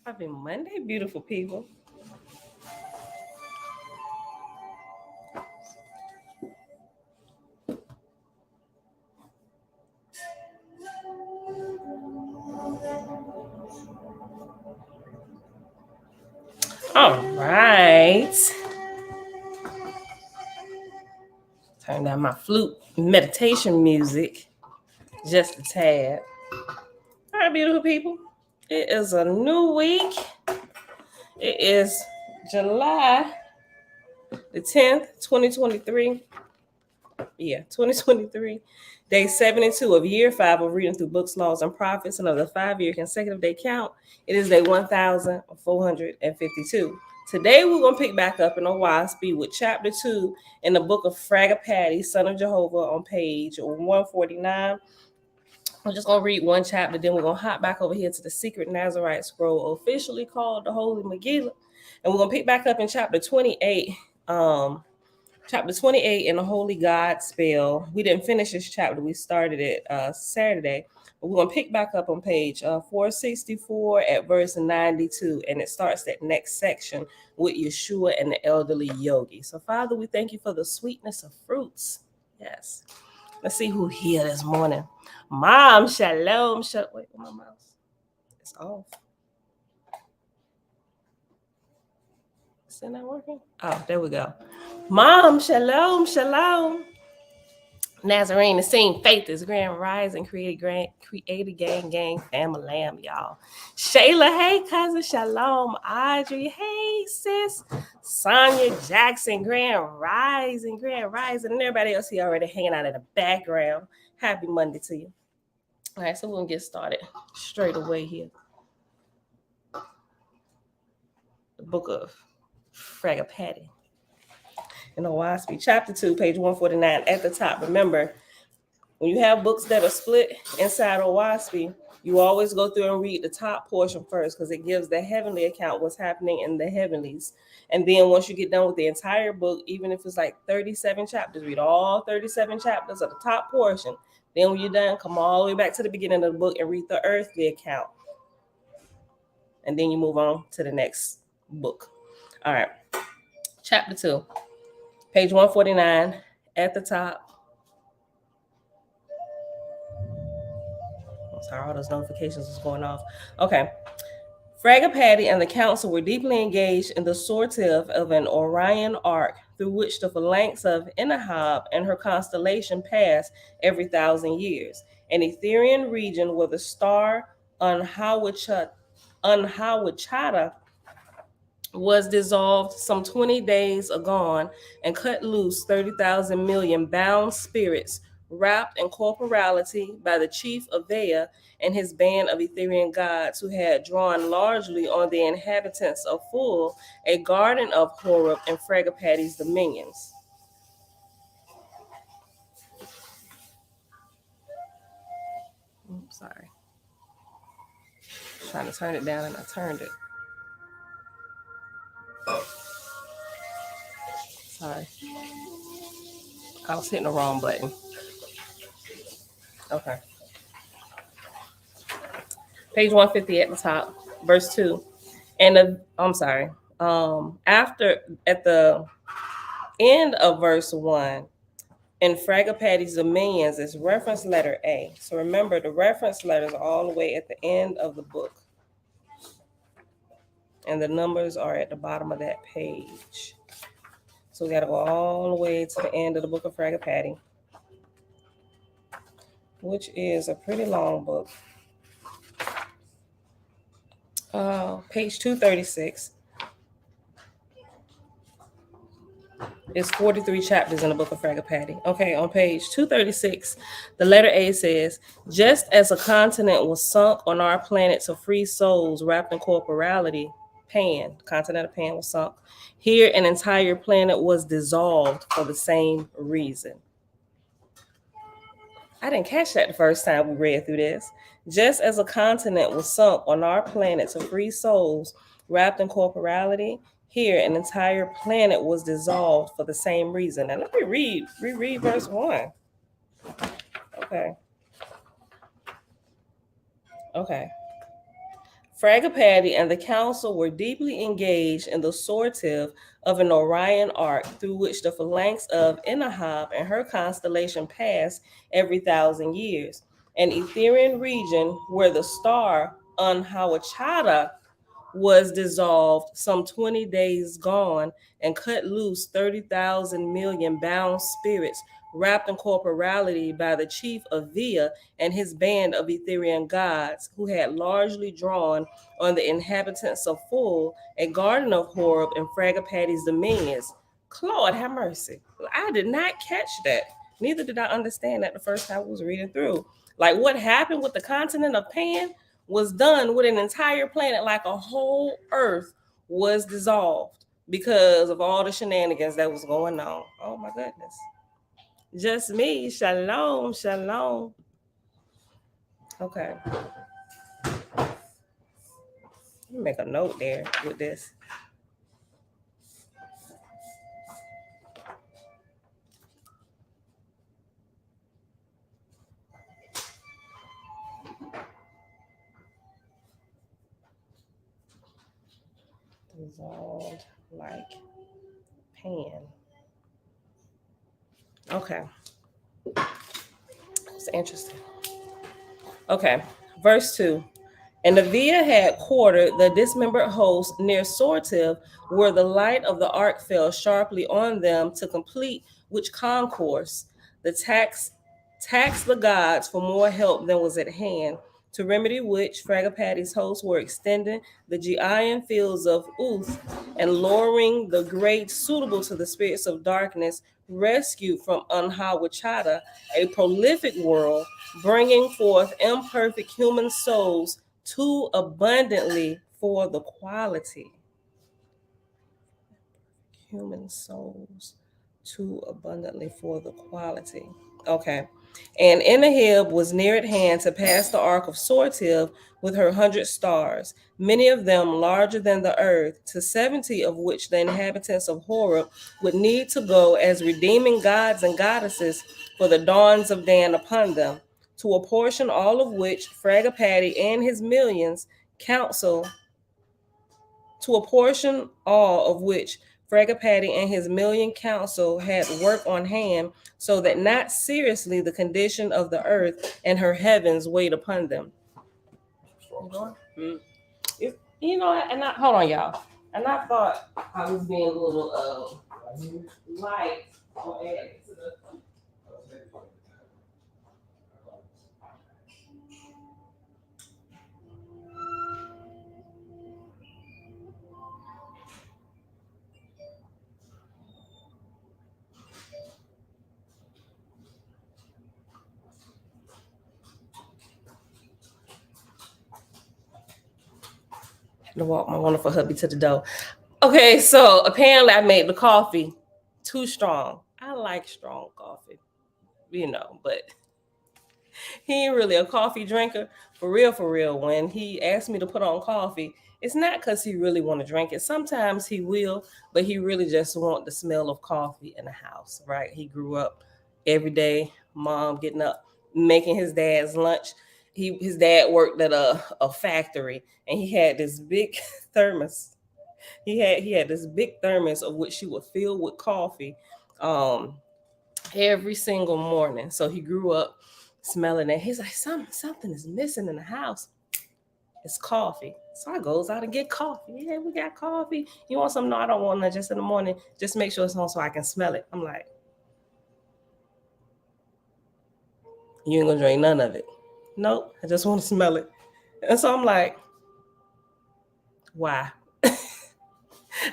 Happy Monday, beautiful people. All right. Turn down my flute meditation music just a tad. All right, beautiful people. It is a new week. It is July the 10th, 2023. Yeah, 2023. Day 72 of year 5 of reading through books, laws, and prophets, and of the 5-year consecutive day count. It is day 1452. Today we're going to pick back up in a WASP with chapter 2 in the book of Fragapati, Son of Jehovah, on page 149. I'm just going to read one chapter, then we're going to hop back over here to the secret Nazarite scroll, officially called the Holy Megillah. And we're going to pick back up in chapter 28. Chapter 28 in the Holy God spell. We didn't finish this chapter. We started it Saturday. But we're going to pick back up on page 464 at verse 92. And it starts that next section with Yahshua and the elderly Yogi. So, Father, we thank you for the sweetness of fruits. Yes. Let's see who here this morning. Mom, shalom. Wait, my mouse. It's off. Is it not working? Oh, there we go. Mom, shalom, shalom. Nazarene, the scene, faith is grand rising, created gang, family lamb, y'all. Shayla, hey, cousin, shalom. Audrey, hey, sis. Sonia Jackson, grand rising, and everybody else here already hanging out in the background. Happy Monday to you. All right, so we're gonna get started straight away here. The book of Fragapati. In the WASP, chapter 2, page 149 at the top. Remember, when you have books that are split inside of WASP, you always go through and read the top portion first because it gives the heavenly account what's happening in the heavenlies. And then once you get done with the entire book, even if it's like 37 chapters, read all 37 chapters of the top portion. Then when you're done, come all the way back to the beginning of the book and read the earthly account. And then you move on to the next book. All right. Chapter 2, page 149 at the top. Sorry, all those notifications was going off. Okay. Fragapati and the council were deeply engaged in the sortive of an Orion arc through which the phalanx of Inahab and her constellation pass every 1,000 years. An Etherian region where the star Unhawachata was dissolved some 20 days agone and cut loose 30,000 million bound spirits wrapped in corporality by the chief of Vea and his band of Etherian gods who had drawn largely on the inhabitants of Full, a garden of Horeb and Fragapati's dominions. Sorry. Trying to turn it down and I turned it. Sorry. I was hitting the wrong button. Okay. Page 150 at the top, verse 2. And I'm sorry. After at the end of verse 1, in Fragapati's dominions is reference letter A. So remember, the reference letters are all the way at the end of the book. And the numbers are at the bottom of that page. So we got to go all the way to the end of the book of Fragapati, which is a pretty long book. Page 236. It's 43 chapters in the book of Fragapati. Okay, on page 236, the letter A says, just as a continent was sunk on our planet to free souls wrapped in corporality, Pan, the continent of Pan was sunk. Here, an entire planet was dissolved for the same reason. I didn't catch that the first time we read through this. Just as a continent was sunk on our planet to free souls wrapped in corporality, here an entire planet was dissolved for the same reason. Now let me reread verse 1. Okay. Fragapati and the council were deeply engaged in the sortive of an Orion arc through which the phalanx of Inahab and her constellation passed every 1,000 years, an Etherian region where the star Anhawachata was dissolved some 20 days gone and cut loose 30,000 million bound spirits wrapped in corporality by the chief of Via and his band of Etherian gods, who had largely drawn on the inhabitants of Full, a garden of Horeb and Fragapati's dominions. Lord have mercy. I did not catch that. Neither did I understand that the first time I was reading through. Like what happened with the continent of Pan was done with an entire planet, like a whole Earth was dissolved because of all the shenanigans that was going on. Oh my goodness. Just me. Shalom, shalom. Okay. Let me make a note there with this. Dissolved like pan. Okay. It's interesting. Okay. Verse 2. And the Via had quartered the dismembered host near Sortive, where the light of the ark fell sharply on them to complete which concourse the taxed the gods for more help than was at hand, to remedy which Fragapati's hosts were extending the Giaean fields of Uth and lowering the grade suitable to the spirits of darkness rescued from Anhawachata, a prolific world, bringing forth imperfect human souls too abundantly for the quality. Human souls too abundantly for the quality. Okay. And Enahib was near at hand to pass the ark of Sortiv with her 100 stars, many of them larger than the earth, to 70 of which the inhabitants of Horeb would need to go as redeeming gods and goddesses for the dawns of Dan upon them, to apportion all of which Fragapati and his millions counsel to apportion all of which Fragapati and his million council had work on hand, so that not seriously the condition of the earth and her heavens weighed upon them. You know, and I hold on, y'all. And I thought I was being a little light or added to the. To walk my wonderful hubby to the door. Okay, so apparently I made the coffee too strong. I like strong coffee, you know, but he ain't really a coffee drinker. For real, when he asked me to put on coffee, it's not because he really want to drink it. Sometimes he will, but he really just want the smell of coffee in the house, right? He grew up every day, mom getting up, making his dad's lunch. His dad worked at a factory, and he had this big thermos. He had this big thermos of which she would fill with coffee every single morning. So he grew up smelling it. He's like, something is missing in the house. It's coffee. So I goes out and get coffee. Yeah, we got coffee. You want some? No, I don't want that. Just in the morning. Just make sure it's on so I can smell it. I'm like, you ain't gonna drink none of it. Nope. I just want to smell it. And so I'm like, why?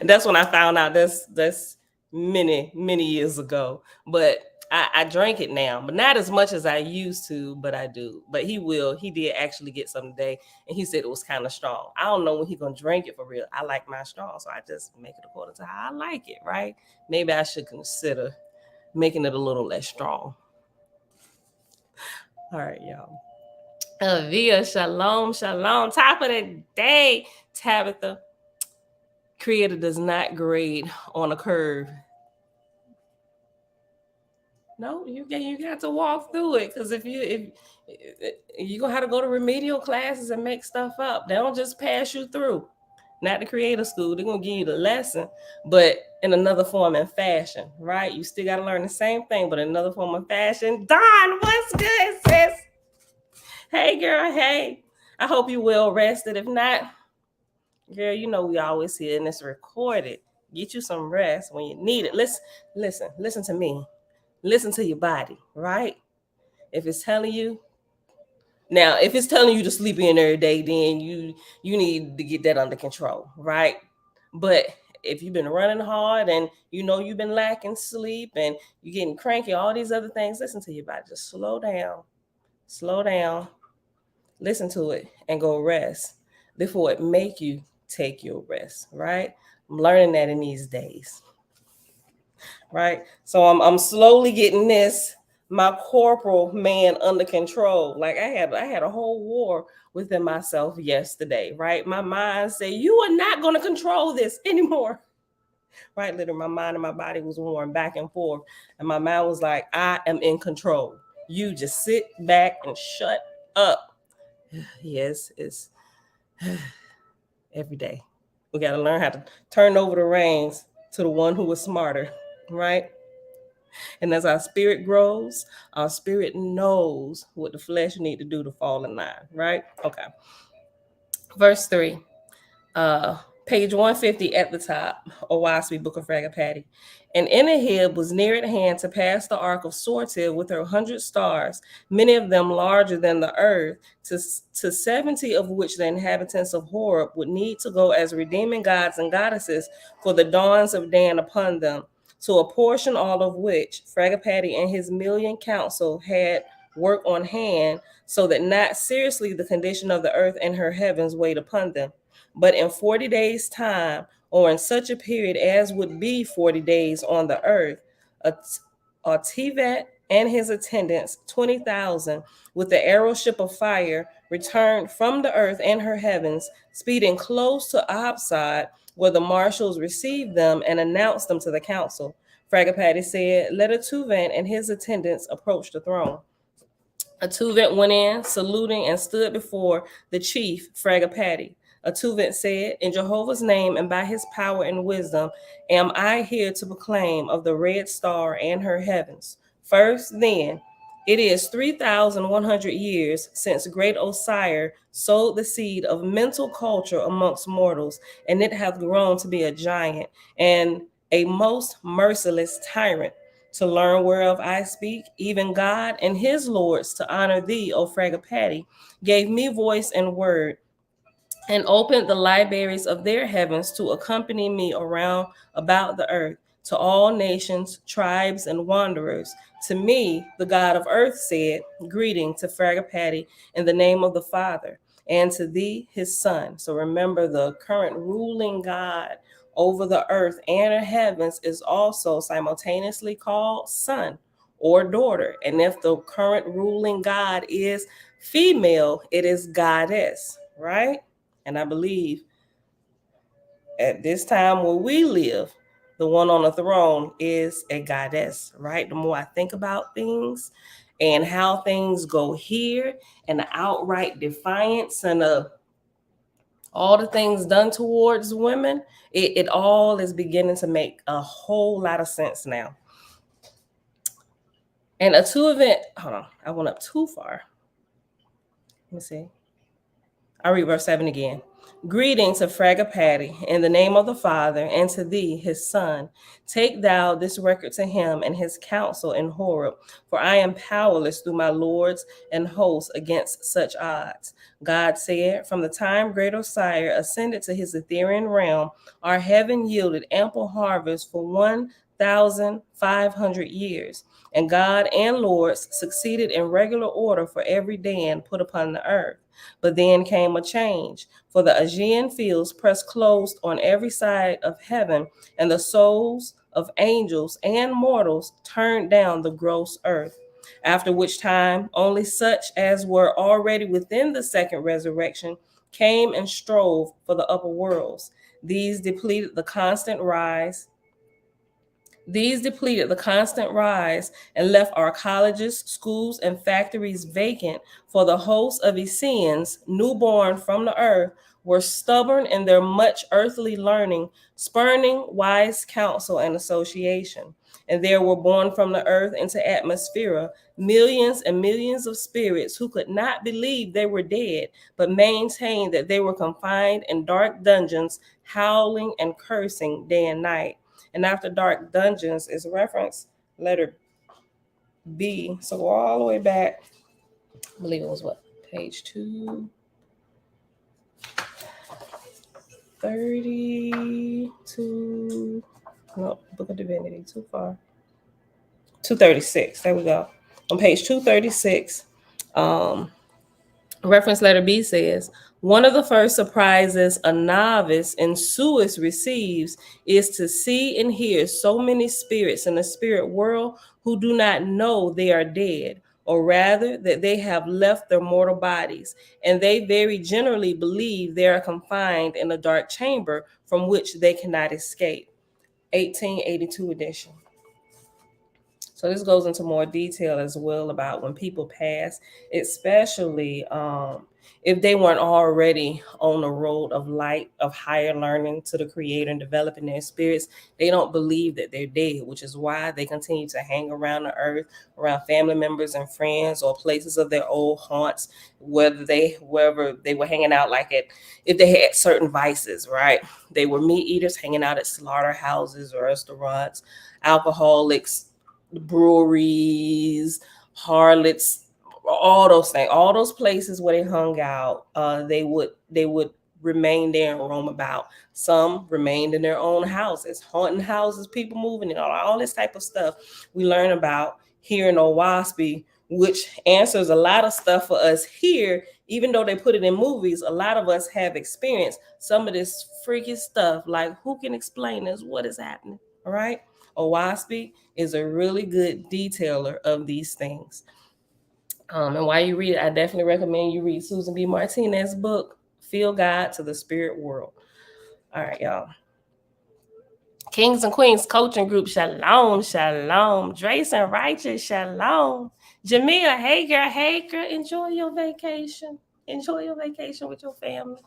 And that's when I found out that's many years ago. But I drank it now, but not as much as I used to, but I do. But he did actually get some today, and he said it was kind of strong. I don't know when he's gonna drink it for real. I like my strong, so I just make it according to how I like it, right? Maybe I should consider making it a little less strong. All right, y'all. Via shalom, top of the day, Tabitha. Creator does not grade on a curve. No, you got to walk through it, because if you're gonna have to go to remedial classes and make stuff up. They don't just pass you through. Not the creator school. They're gonna give you the lesson, but in another form and fashion, right? You still gotta learn the same thing, but in another form and fashion. Don, what's good, sis? Hey girl, hey. I hope you well rested. If not, girl, you know we always here and it's recorded. Get you some rest when you need it. Listen to me. Listen to your body, right? If it's telling you to sleep in every day, then you need to get that under control, right? But if you've been running hard and you know you've been lacking sleep and you're getting cranky, all these other things, listen to your body. Just slow down, listen to it, and go rest before it make you take your rest, right? I'm learning that in these days, right? So I'm slowly getting my corporal man under control. Like I had a whole war within myself yesterday, right? My mind said, you are not going to control this anymore. Right? Literally, my mind and my body was warring back and forth. And my mind was like, I am in control. You just sit back and shut up. Yes, it's every day. We got to learn how to turn over the reins to the one who is smarter, right? And as our spirit grows, our spirit knows what the flesh need to do to fall in line, right? Okay. Verse 3, page 150 at the top, Owaspi, Book of Fragapati. And Enahib was near at hand to pass the ark of Sortiv with her 100 stars, many of them larger than the earth, to 70 of which the inhabitants of Horeb would need to go as redeeming gods and goddesses for the dawns of Dan upon them, to a portion all of which Fragapati and his million council had work on hand, so that not seriously the condition of the earth and her heavens weighed upon them. But in 40 days' time, or in such a period as would be 40 days on the earth, a Tevet and his attendants, 20,000, with the arrowship of fire, returned from the earth and her heavens, speeding close to Absad, where the marshals received them and announced them to the council. Fragapati said, let a Tuvan and his attendants approach the throne. A Tuvan went in, saluting, and stood before the chief, Fragapati. A Tuvan said, in Jehovah's name and by his power and wisdom, am I here to proclaim of the red star and her heavens. First, then, it is 3,100 years since great Osir sowed the seed of mental culture amongst mortals, and it hath grown to be a giant and a most merciless tyrant. To learn whereof I speak, even God and his lords, to honor thee, O Fragapati, gave me voice and word, and opened the libraries of their heavens to accompany me around about the earth, to all nations, tribes, and wanderers. To me, the God of earth said, greeting to Fragapati in the name of the Father, and to thee, his son. So remember, the current ruling God over the earth and the heavens is also simultaneously called son or daughter. And if the current ruling God is female, it is goddess, right? And I believe at this time where we live, the one on the throne is a goddess, right? The more I think about things and how things go here, and the outright defiance and all the things done towards women, it all is beginning to make a whole lot of sense now. And a two event, hold on, I went up too far. Let me see. I'll read verse 7 again. Greeting to Fragapati in the name of the Father, and to thee, his son. Take thou this record to him and his council in Horeb, for I am powerless through my lords and hosts against such odds. God said, from the time great Osir ascended to his Ethereal realm, our heaven yielded ample harvest for 1,500 years, and God and lords succeeded in regular order for every Dan put upon the earth. But then came a change, for the Aegean fields pressed closed on every side of heaven, and the souls of angels and mortals turned down the gross earth. After which time, only such as were already within the second resurrection came and strove for the upper worlds. These depleted the constant rise These depleted the constant rise and left our colleges, schools, and factories vacant, for the hosts of Essenes, newborn from the earth, were stubborn in their much earthly learning, spurning wise counsel and association. And there were born from the earth into atmosphere millions and millions of spirits who could not believe they were dead, but maintained that they were confined in dark dungeons, howling and cursing day and night. And after dark dungeons is reference letter B. So go all the way back. I believe it was what? Page 232. No, Book of Divinity. Too far. 236. There we go. On page 236, reference letter B says, one of the first surprises a novice in Suis receives is to see and hear so many spirits in the spirit world who do not know they are dead, or rather that they have left their mortal bodies, and they very generally believe they are confined in a dark chamber from which they cannot escape. 1882 edition. So this goes into more detail as well about when people pass, especially if they weren't already on the road of light, of higher learning to the Creator and developing their spirits. They don't believe that they're dead, which is why they continue to hang around the earth, around family members and friends, or places of their old haunts, wherever they were hanging out, like if they had certain vices, right? They were meat eaters hanging out at slaughterhouses, restaurants, alcoholics, breweries, harlots, all those things, all those places where they hung out. They would remain there and roam about. Some remained in their own houses, haunting houses, people moving, and all this type of stuff we learn about here in Owaspy, which answers a lot of stuff for us here. Even though they put it in movies, a lot of us have experienced some of this freaky stuff. Like, who can explain this? What is happening? All right. Owaspy is a really good detailer of these things. And while you read it, I definitely recommend you read Susan B. Martinez's book, Field Guide to the Spirit World. All right, y'all. Kings and Queens Coaching Group, shalom, shalom. Drace and Righteous, shalom. Jamia, hey girl, enjoy your vacation. Enjoy your vacation with your family.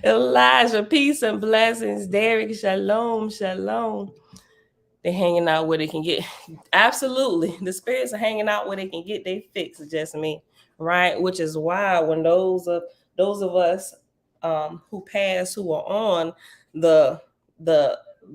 Elijah, peace and blessings. Derek, shalom, shalom. They're hanging out where they can get. Absolutely. The spirits are hanging out where they can get their fix, just me. Right? Which is why when those of us who pass, who are on the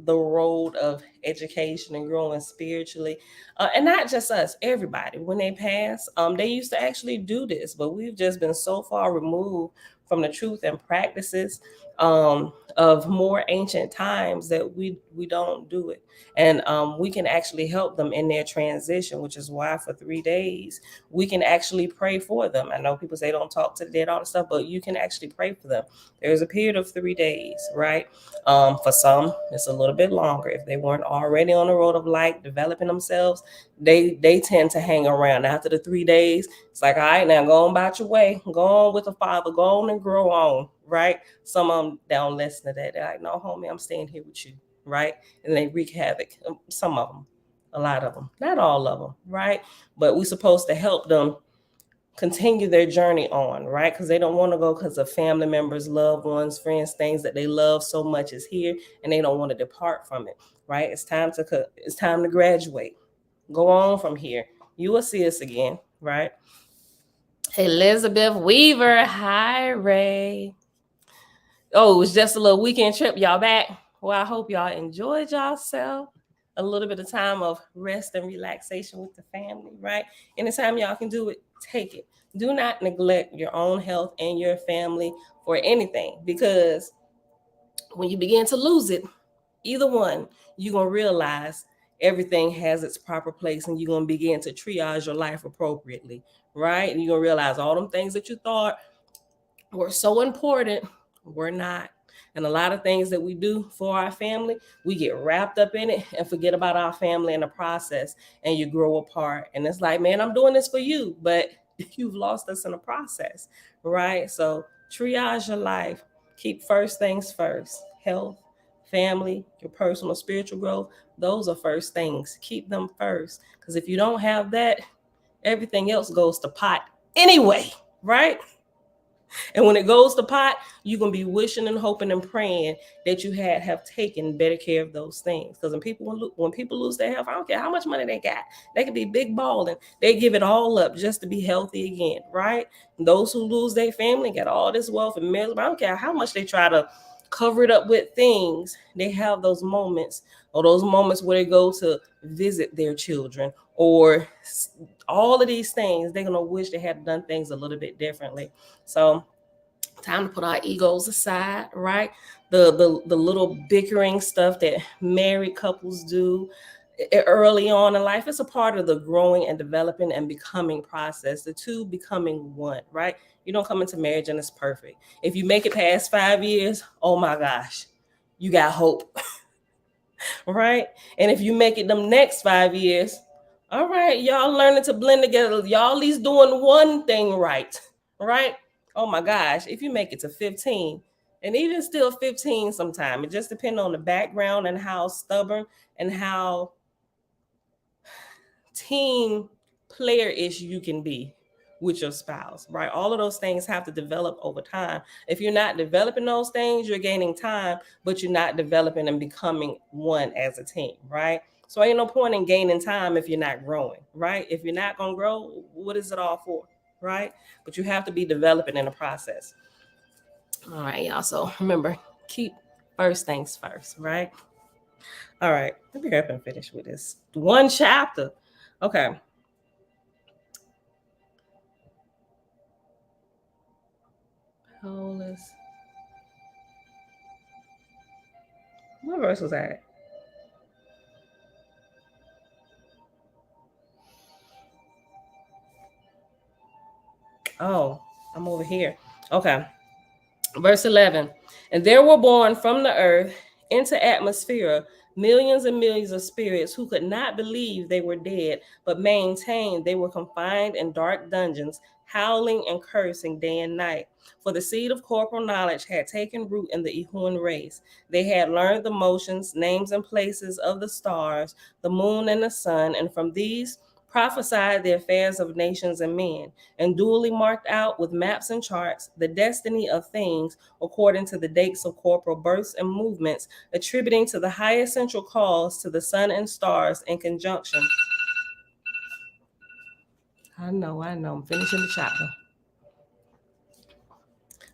road of education and growing spiritually, and not just us, everybody, when they pass, they used to actually do this, but we've just been so far removed from the truth and practices of more ancient times that we don't do it. And we can actually help them in their transition, which is why for 3 days we can actually pray for them. I know people say don't talk to the dead, all the stuff, but you can actually pray for them. There's a period of 3 days, right? For some, it's a little bit longer. If they weren't already on the road of light, developing themselves, they tend to hang around. After the 3 days, it's like, all right, now go on about your way. Go on with the Father. Go on and grow on, right? Some of them don't listen to that. They're like, no, homie, I'm staying here with you, right? And they wreak havoc. Some of them, a lot of them, not all of them, right? But we're supposed to help them continue their journey on, right? Because they don't want to go because of family members, loved ones, friends, things that they love so much is here, and they don't want to depart from it, right? It's time to graduate. Go on from here. You will see us again, right? Elizabeth Weaver, hi Ray. Oh, it was just a little weekend trip. Y'all back? Well, I hope y'all enjoyed yourself. A little bit of time of rest and relaxation with the family, right? Anytime y'all can do it, take it. Do not neglect your own health and your family for anything, because when you begin to lose it, either one, you're going to realize everything has its proper place, and you're going to begin to triage your life appropriately, right? And you're going to realize all them things that you thought were so important were not. And a lot of things that we do for our family, we get wrapped up in it and forget about our family in the process, and you grow apart. And it's like, man, I'm doing this for you, but you've lost us in the process, right? So triage your life. Keep first things first: health, family, your personal spiritual growth, those are first things. Keep them first. Because if you don't have that, everything else goes to pot anyway, right? And when it goes to pot, you're gonna be wishing and hoping and praying that you have taken better care of those things. Because when people lose their health, I don't care how much money they got, they can be big balling. They give it all up just to be healthy again, right? And those who lose their family get all this wealth and millions. I don't care how much they try to cover it up with things. They have those moments, or those moments where they go to visit their children, or all of these things. They're gonna wish they had done things a little bit differently. So time to put our egos aside, right? The little bickering stuff that married couples do early on in life. It's a part of the growing and developing and becoming process, the two becoming one, right? You don't come into marriage and it's perfect. If you make it past 5 years, oh my gosh, you got hope. Right? And if you make it them next 5 years, all right, y'all learning to blend together. Y'all at least doing one thing right, right? Oh my gosh, if you make it to 15, and even still 15 sometime, it just depends on the background and how stubborn and how team player-ish you can be with your spouse, right? All of those things have to develop over time. If you're not developing those things, you're gaining time, but you're not developing and becoming one as a team, right? So ain't no point in gaining time if you're not growing, right? If you're not going to grow, what is it all for, right? But you have to be developing in the process. All right, y'all. So remember, keep first things first, right? All right, let me hurry up and finish with this one chapter. Okay. Wholeness. What verse was that? Oh, I'm over here. Okay. Verse 11. And there were born from the earth into atmosphere millions and millions of spirits who could not believe they were dead, but maintained they were confined in dark dungeons, howling and cursing day and night. For the seed of corporal knowledge had taken root in the Ehuan race. They had learned the motions, names, and places of the stars, the moon, and the sun, and from these prophesied the affairs of nations and men, and duly marked out with maps and charts the destiny of things according to the dates of corporal births and movements, attributing to the highest central cause to the sun and stars in conjunction. I know, I'm finishing the chapter.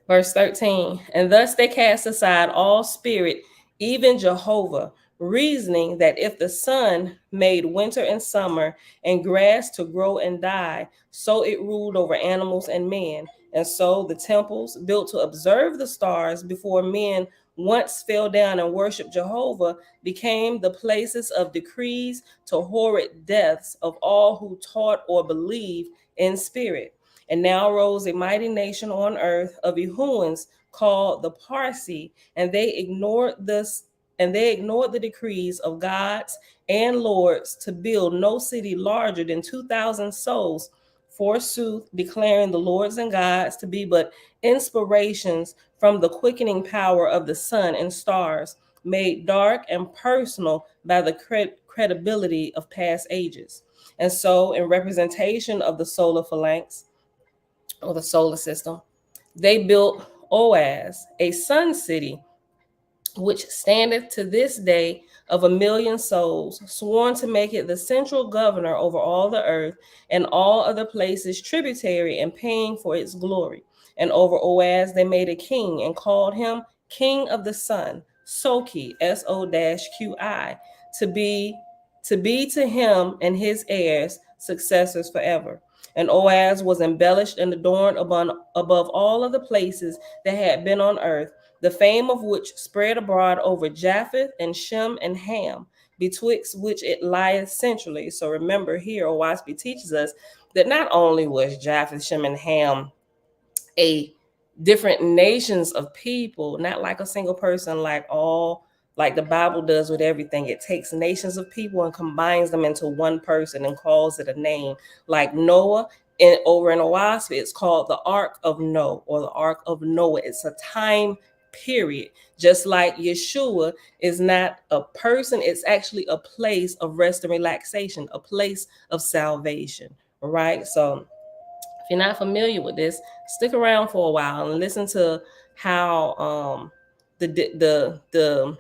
Verse 13, and thus they cast aside all spirit, even Jehovah, reasoning that if the sun made winter and summer and grass to grow and die, so it ruled over animals and men. And so the temples built to observe the stars before men once fell down and worshiped Jehovah became the places of decrees to horrid deaths of all who taught or believed in spirit. And now rose a mighty nation on earth of Ehuans called the Parsi, and they ignored the decrees of gods and lords to build no city larger than 2,000 souls, forsooth, declaring the lords and gods to be but inspirations from the quickening power of the sun and stars, made dark and personal by the credibility of past ages. And so, in representation of the solar phalanx, or the solar system, they built Oaz, a sun city, which standeth to this day of 1,000,000 souls, sworn to make it the central governor over all the earth and all other places tributary and paying for its glory. And over Oaz they made a king and called him King of the Sun, Soki, SOQI, to him and his heirs, successors forever. And Oaz was embellished and adorned above all of the places that had been on earth, the fame of which spread abroad over Japheth and Shem and Ham, betwixt which it lieth centrally. So remember here, Owaspi teaches us that not only was Japheth, Shem, and Ham a different nations of people, not like a single person, like the Bible does with everything. It takes nations of people and combines them into one person and calls it a name. Like Noah, over in Owaspi, it's called the Ark of Noah or the Ark of Noah. It's a time period. Just like Yahshua is not a person, it's actually a place of rest and relaxation, a place of salvation. All right. So if you're not familiar with this, stick around for a while and listen to how the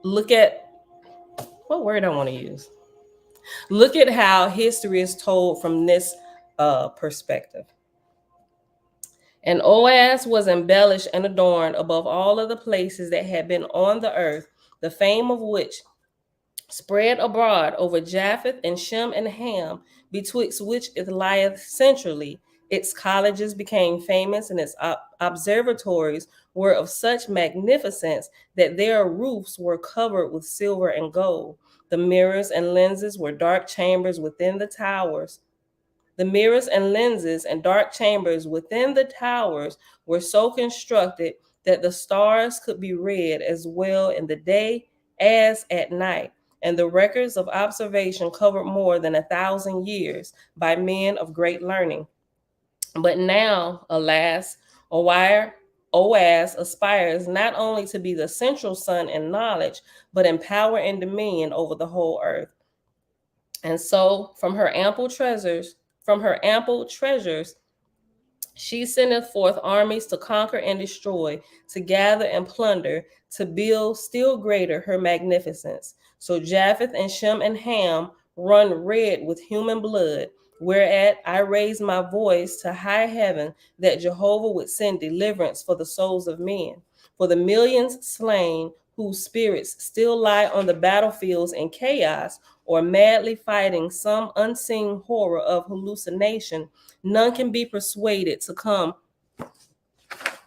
look at what word I want to use. Look at how history is told from this perspective. And Oaz was embellished and adorned above all other places that had been on the earth, the fame of which spread abroad over Japheth and Shem and Ham, betwixt which it lieth centrally. Its colleges became famous, and its observatories were of such magnificence that their roofs were covered with silver and gold. The mirrors and lenses were dark chambers within the towers. The mirrors and lenses and dark chambers within the towers were so constructed that the stars could be read as well in the day as at night, and the records of observation covered more than 1,000 years by men of great learning. But now, alas, Oaz aspires not only to be the central sun in knowledge, but in power and dominion over the whole earth. And so, from her ample treasures, she sendeth forth armies to conquer and destroy, to gather and plunder, to build still greater her magnificence. So Japheth and Shem and Ham run red with human blood, whereat I raise my voice to high heaven, that Jehovah would send deliverance for the souls of men. For the millions slain, whose spirits still lie on the battlefields in chaos, or madly fighting some unseen horror of hallucination, none can be persuaded to come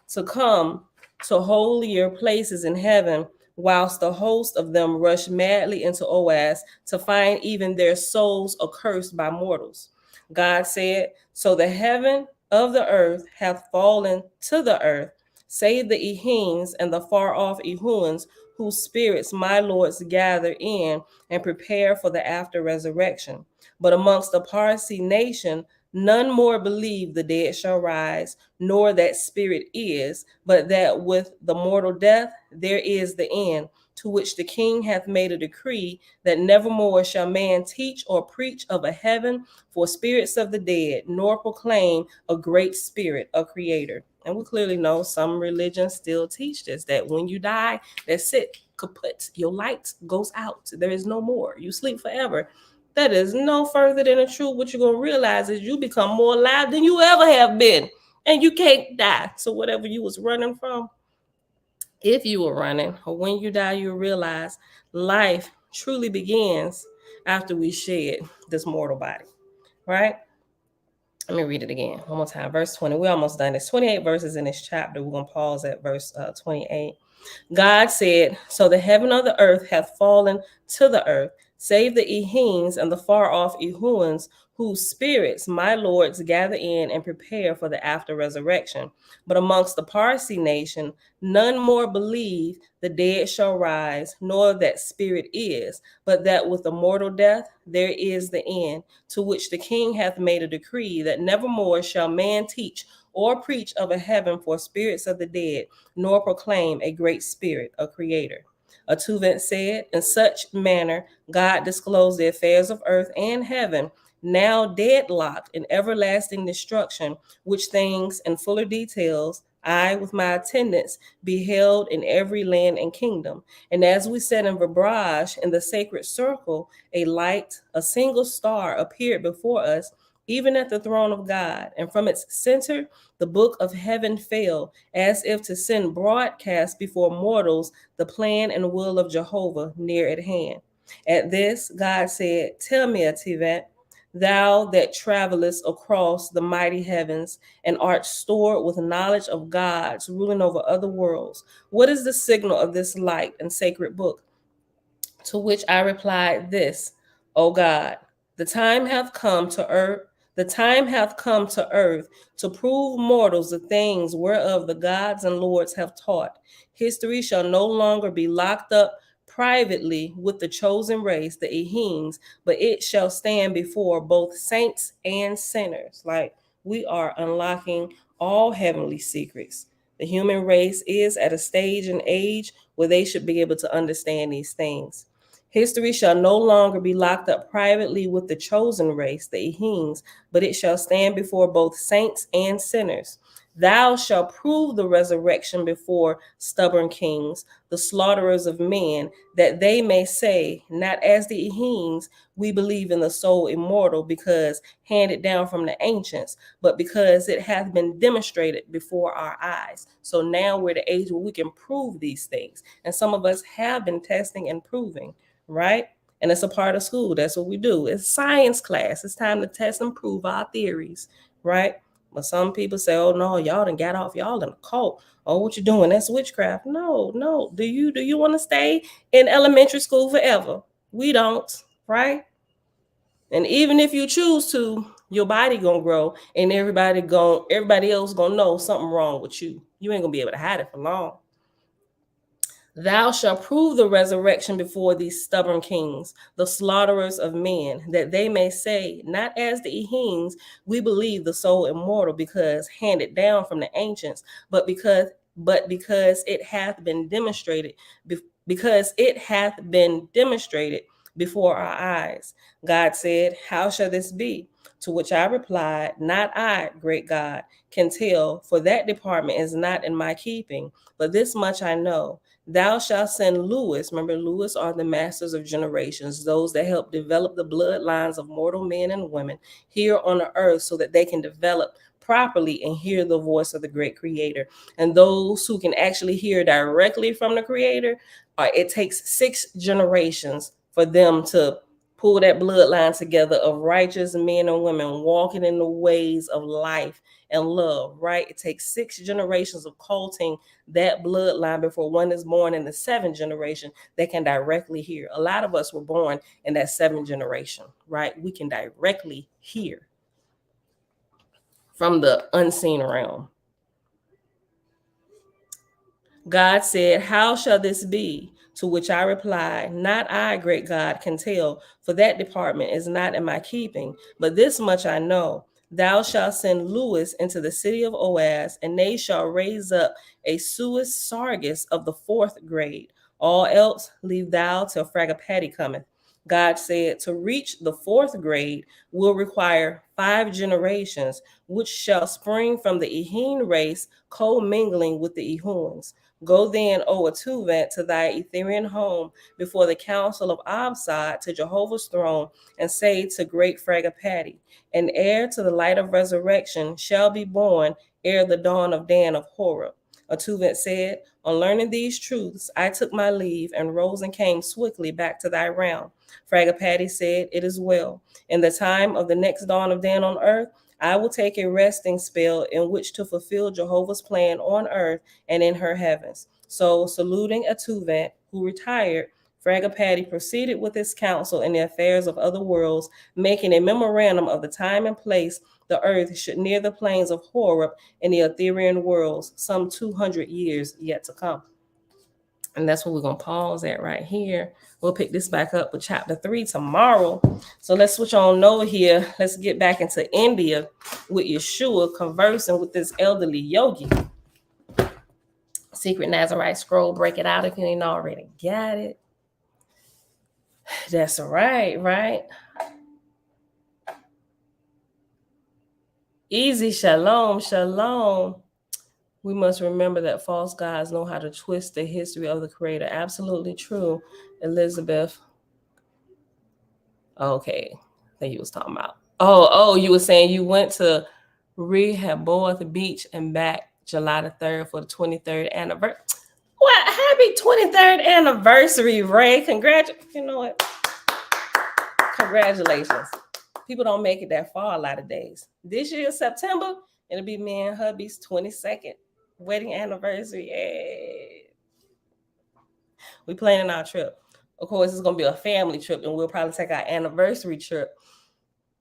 to holier places in heaven, whilst the host of them rush madly into Oaz to find even their souls accursed by mortals. God said, so the heaven of the earth hath fallen to the earth, save the Ehines and the far off Ehuans, whose spirits my lords gather in and prepare for the after resurrection. But amongst the Parsi nation, none more believe the dead shall rise, nor that spirit is, but that with the mortal death there is the end, to which the king hath made a decree that nevermore shall man teach or preach of a heaven for spirits of the dead, nor proclaim a great spirit, a creator. And we clearly know some religions still teach this, that when you die, that's it, kaput, your light goes out. There is no more. You sleep forever. That is no further than the truth. What you're going to realize is you become more alive than you ever have been. And you can't die. So whatever you was running from, if you were running, or when you die, you'll realize life truly begins after we shed this mortal body, right? Let me read it again one more time. Verse 20. We're almost done. There's 28 verses in this chapter. We're going to pause at verse 28. God said, so the heaven of the earth hath fallen to the earth, save the Ehines and the far off Ehuans, whose spirits my lords gather in and prepare for the after resurrection. But amongst the Parsi nation, none more believe the dead shall rise, nor that spirit is, but that with the mortal death there is the end, to which the king hath made a decree that nevermore shall man teach or preach of a heaven for spirits of the dead, nor proclaim a great spirit, a creator. A Tuvent said, in such manner God disclosed the affairs of earth and heaven, now deadlocked in everlasting destruction, which things in fuller details I, with my attendants, beheld in every land and kingdom. And as we sat in Vibrage in the sacred circle, a light, a single star appeared before us, even at the throne of God. And from its center, the book of heaven fell, as if to send broadcast before mortals the plan and will of Jehovah near at hand. At this, God said, tell me, Ativat, thou that travelest across the mighty heavens and art stored with knowledge of gods ruling over other worlds, what is the signal of this light and sacred book? To which I replied this, O God, the time hath come to earth to prove mortals the things whereof the gods and lords have taught. History shall no longer be locked up privately with the chosen race, the Ehines, but it shall stand before both saints and sinners. Like, we are unlocking all heavenly secrets. The human race is at a stage and age where they should be able to understand these things. History shall no longer be locked up privately with the chosen race, the Ehims, but it shall stand before both saints and sinners. Thou shalt prove the resurrection before stubborn kings, the slaughterers of men, that they may say, not as the Ehims, we believe in the soul immortal, because handed down from the ancients, but because it hath been demonstrated before our eyes. So now we're the age where we can prove these things. And some of us have been testing and proving, right? And it's a part of school. That's what we do. It's science class. It's time to test and prove our theories, right? But some people say, oh no, y'all done got off, y'all in a cult. Oh, what you doing? That's witchcraft. No. Do you want to stay in elementary school forever? We don't, right? And even if you choose to, your body gonna grow, and everybody else gonna know something wrong with you. You ain't gonna be able to hide it for long. Thou shalt prove the resurrection before these stubborn kings, the slaughterers of men, that they may say, not as the Ehims, we believe the soul immortal, because handed down from the ancients, but because it hath been demonstrated, before our eyes. God said, how shall this be? To which I replied, not I, great God, can tell, for that department is not in my keeping. But this much I know. Thou shalt send Lewis. Remember, Lewis are the masters of generations, those that help develop the bloodlines of mortal men and women here on the earth, so that they can develop properly and hear the voice of the great creator. And those who can actually hear directly from the creator, it takes 6 generations for them to pull that bloodline together of righteous men and women walking in the ways of life and love, right? It takes 6 generations of culting that bloodline before one is born in the 7th generation that can directly hear. A lot of us were born in that 7th generation, right? We can directly hear from the unseen realm. God said, how shall this be? To which I replied, not I, great God, can tell, for that department is not in my keeping. But this much I know. Thou shalt send Lewis into the city of Oaz, and they shall raise up a suis sargus of the 4th grade. All else leave thou till Fragapati cometh. God said, to reach the 4th grade will require 5 generations, which shall spring from the Ehim race, co-mingling with the Ehuns. Go then, O Atuvant, to thy Etherian home before the council of Absad, to Jehovah's throne, and say to great Fragapati, an heir to the light of resurrection shall be born ere the dawn of Dan of Horeb. Atuvant said, on learning these truths, I took my leave and rose and came swiftly back to thy realm. Fragapati said, it is well. In the time of the next dawn of Dan on earth, I will take a resting spell in which to fulfill Jehovah's plan on earth and in her heavens. So, saluting Atuvant, who retired, Fragapati proceeded with his counsel in the affairs of other worlds, making a memorandum of the time and place the earth should near the plains of Horeb in the Etherian worlds, some 200 years yet to come. And that's what we're going to pause at right here. We'll pick this back up with chapter 3 tomorrow. So let's switch on over here. Let's get back into India with Yahshua conversing with this elderly yogi. Secret Nazarite scroll, break it out if you ain't already got it. That's right? Easy, shalom. We must remember that false gods know how to twist the history of the creator. Absolutely true, Elizabeth. Okay, I think you was talking about. Oh, you were saying you went to Rehoboth Beach and back July the 3rd for the 23rd anniversary. What? Happy 23rd anniversary, Ray. You know what? Congratulations. People don't make it that far a lot of days. This year, September, it'll be me and hubby's 22nd wedding anniversary. Hey. We planning our trip. Of course, it's going to be a family trip, and we'll probably take our anniversary trip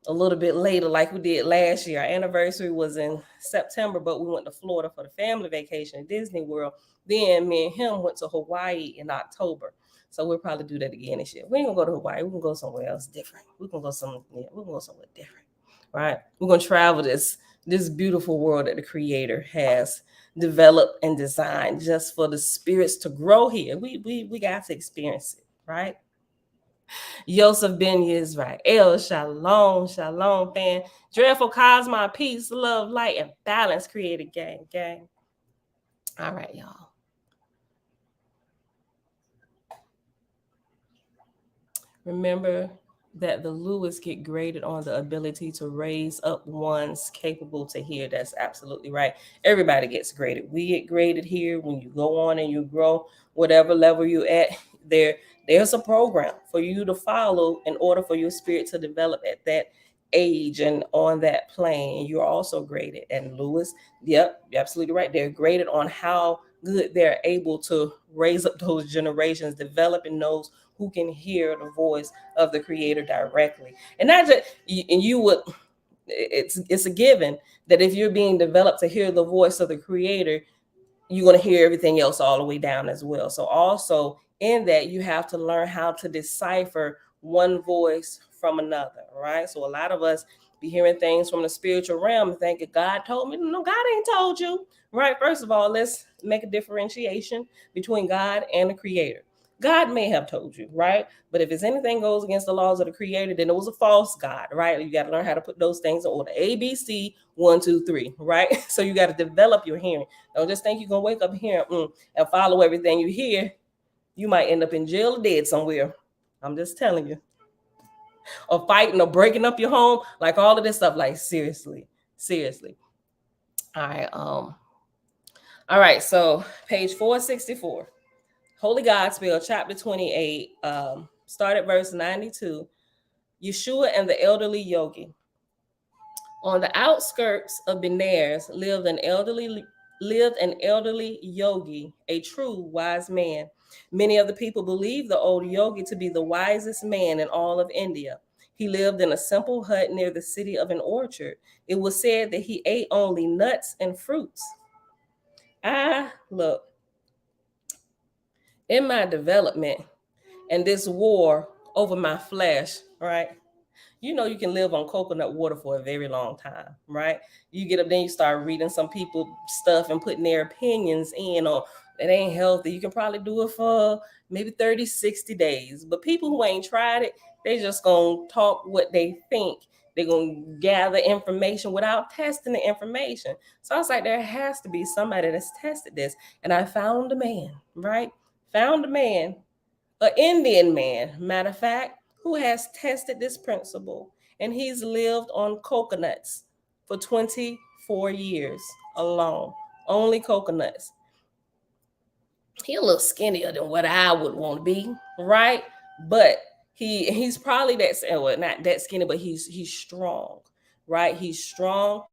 a little bit later like we did last year. Our anniversary was in September, but we went to Florida for the family vacation at Disney World. Then me and him went to Hawaii in October. So we'll probably do that again this year. We ain't gonna go to Hawaii. We're gonna go somewhere else different. We're gonna go somewhere different, right? We're gonna travel this this beautiful world that the Creator has developed and designed just for the spirits to grow here. We got to experience it, right? Yosef Ben Yisrael, Shalom, Shalom, fan. Dreadful Cosmo, peace, love, light, and balance created gang. All right, y'all. Remember that the Lewis get graded on the ability to raise up ones capable to hear. That's absolutely right. Everybody gets graded. We get graded here when you go on and you grow, whatever level you're at. There's a program for you to follow in order for your spirit to develop at that age and on that plane. You're also graded. And Lewis, yep, you're absolutely right. They're graded on how good they're able to raise up those generations, developing those who can hear the voice of the Creator directly. And not just, and you would, it's a given that if you're being developed to hear the voice of the Creator, you're going to hear everything else all the way down as well. So also in that, you have to learn how to decipher one voice from another, right? So a lot of us be hearing things from the spiritual realm and thinking God told me. No, God ain't told you, right? First of all, let's make a differentiation between God and the Creator. God may have told you, right? But if it's anything goes against the laws of the Creator, then it was a false God, right? You got to learn how to put those things in order. A, B, C, 1, 2, 3, right? So you got to develop your hearing. Don't just think you're going to wake up here and follow everything you hear. You might end up in jail or dead somewhere. I'm just telling you. Or fighting or breaking up your home. Like all of this stuff. Like seriously. All right. All right. So page 464. Holy Gospel, chapter 28, start at verse 92. Yahshua and the elderly Yogi. On the outskirts of Benares lived an elderly Yogi, a true wise man. Many of the people believed the old Yogi to be the wisest man in all of India. He lived in a simple hut near the city of an orchard. It was said that he ate only nuts and fruits. Look, in my development and this war over my flesh, right? You know, you can live on coconut water for a very long time, right? You get up, then you start reading some people stuff and putting their opinions in, or it ain't healthy. You can probably do it for maybe 30, 60 days. But people who ain't tried it, they just gonna talk what they think. They're gonna gather information without testing the information. So I was like, there has to be somebody that's tested this. And I found a man, right? Found a man, an Indian man, matter of fact, who has tested this principle, and he's lived on coconuts for 24 years alone. Only coconuts. He a little skinnier than what I would want to be, right? But he's probably that, well, not that skinny, but he's strong, right? He's strong.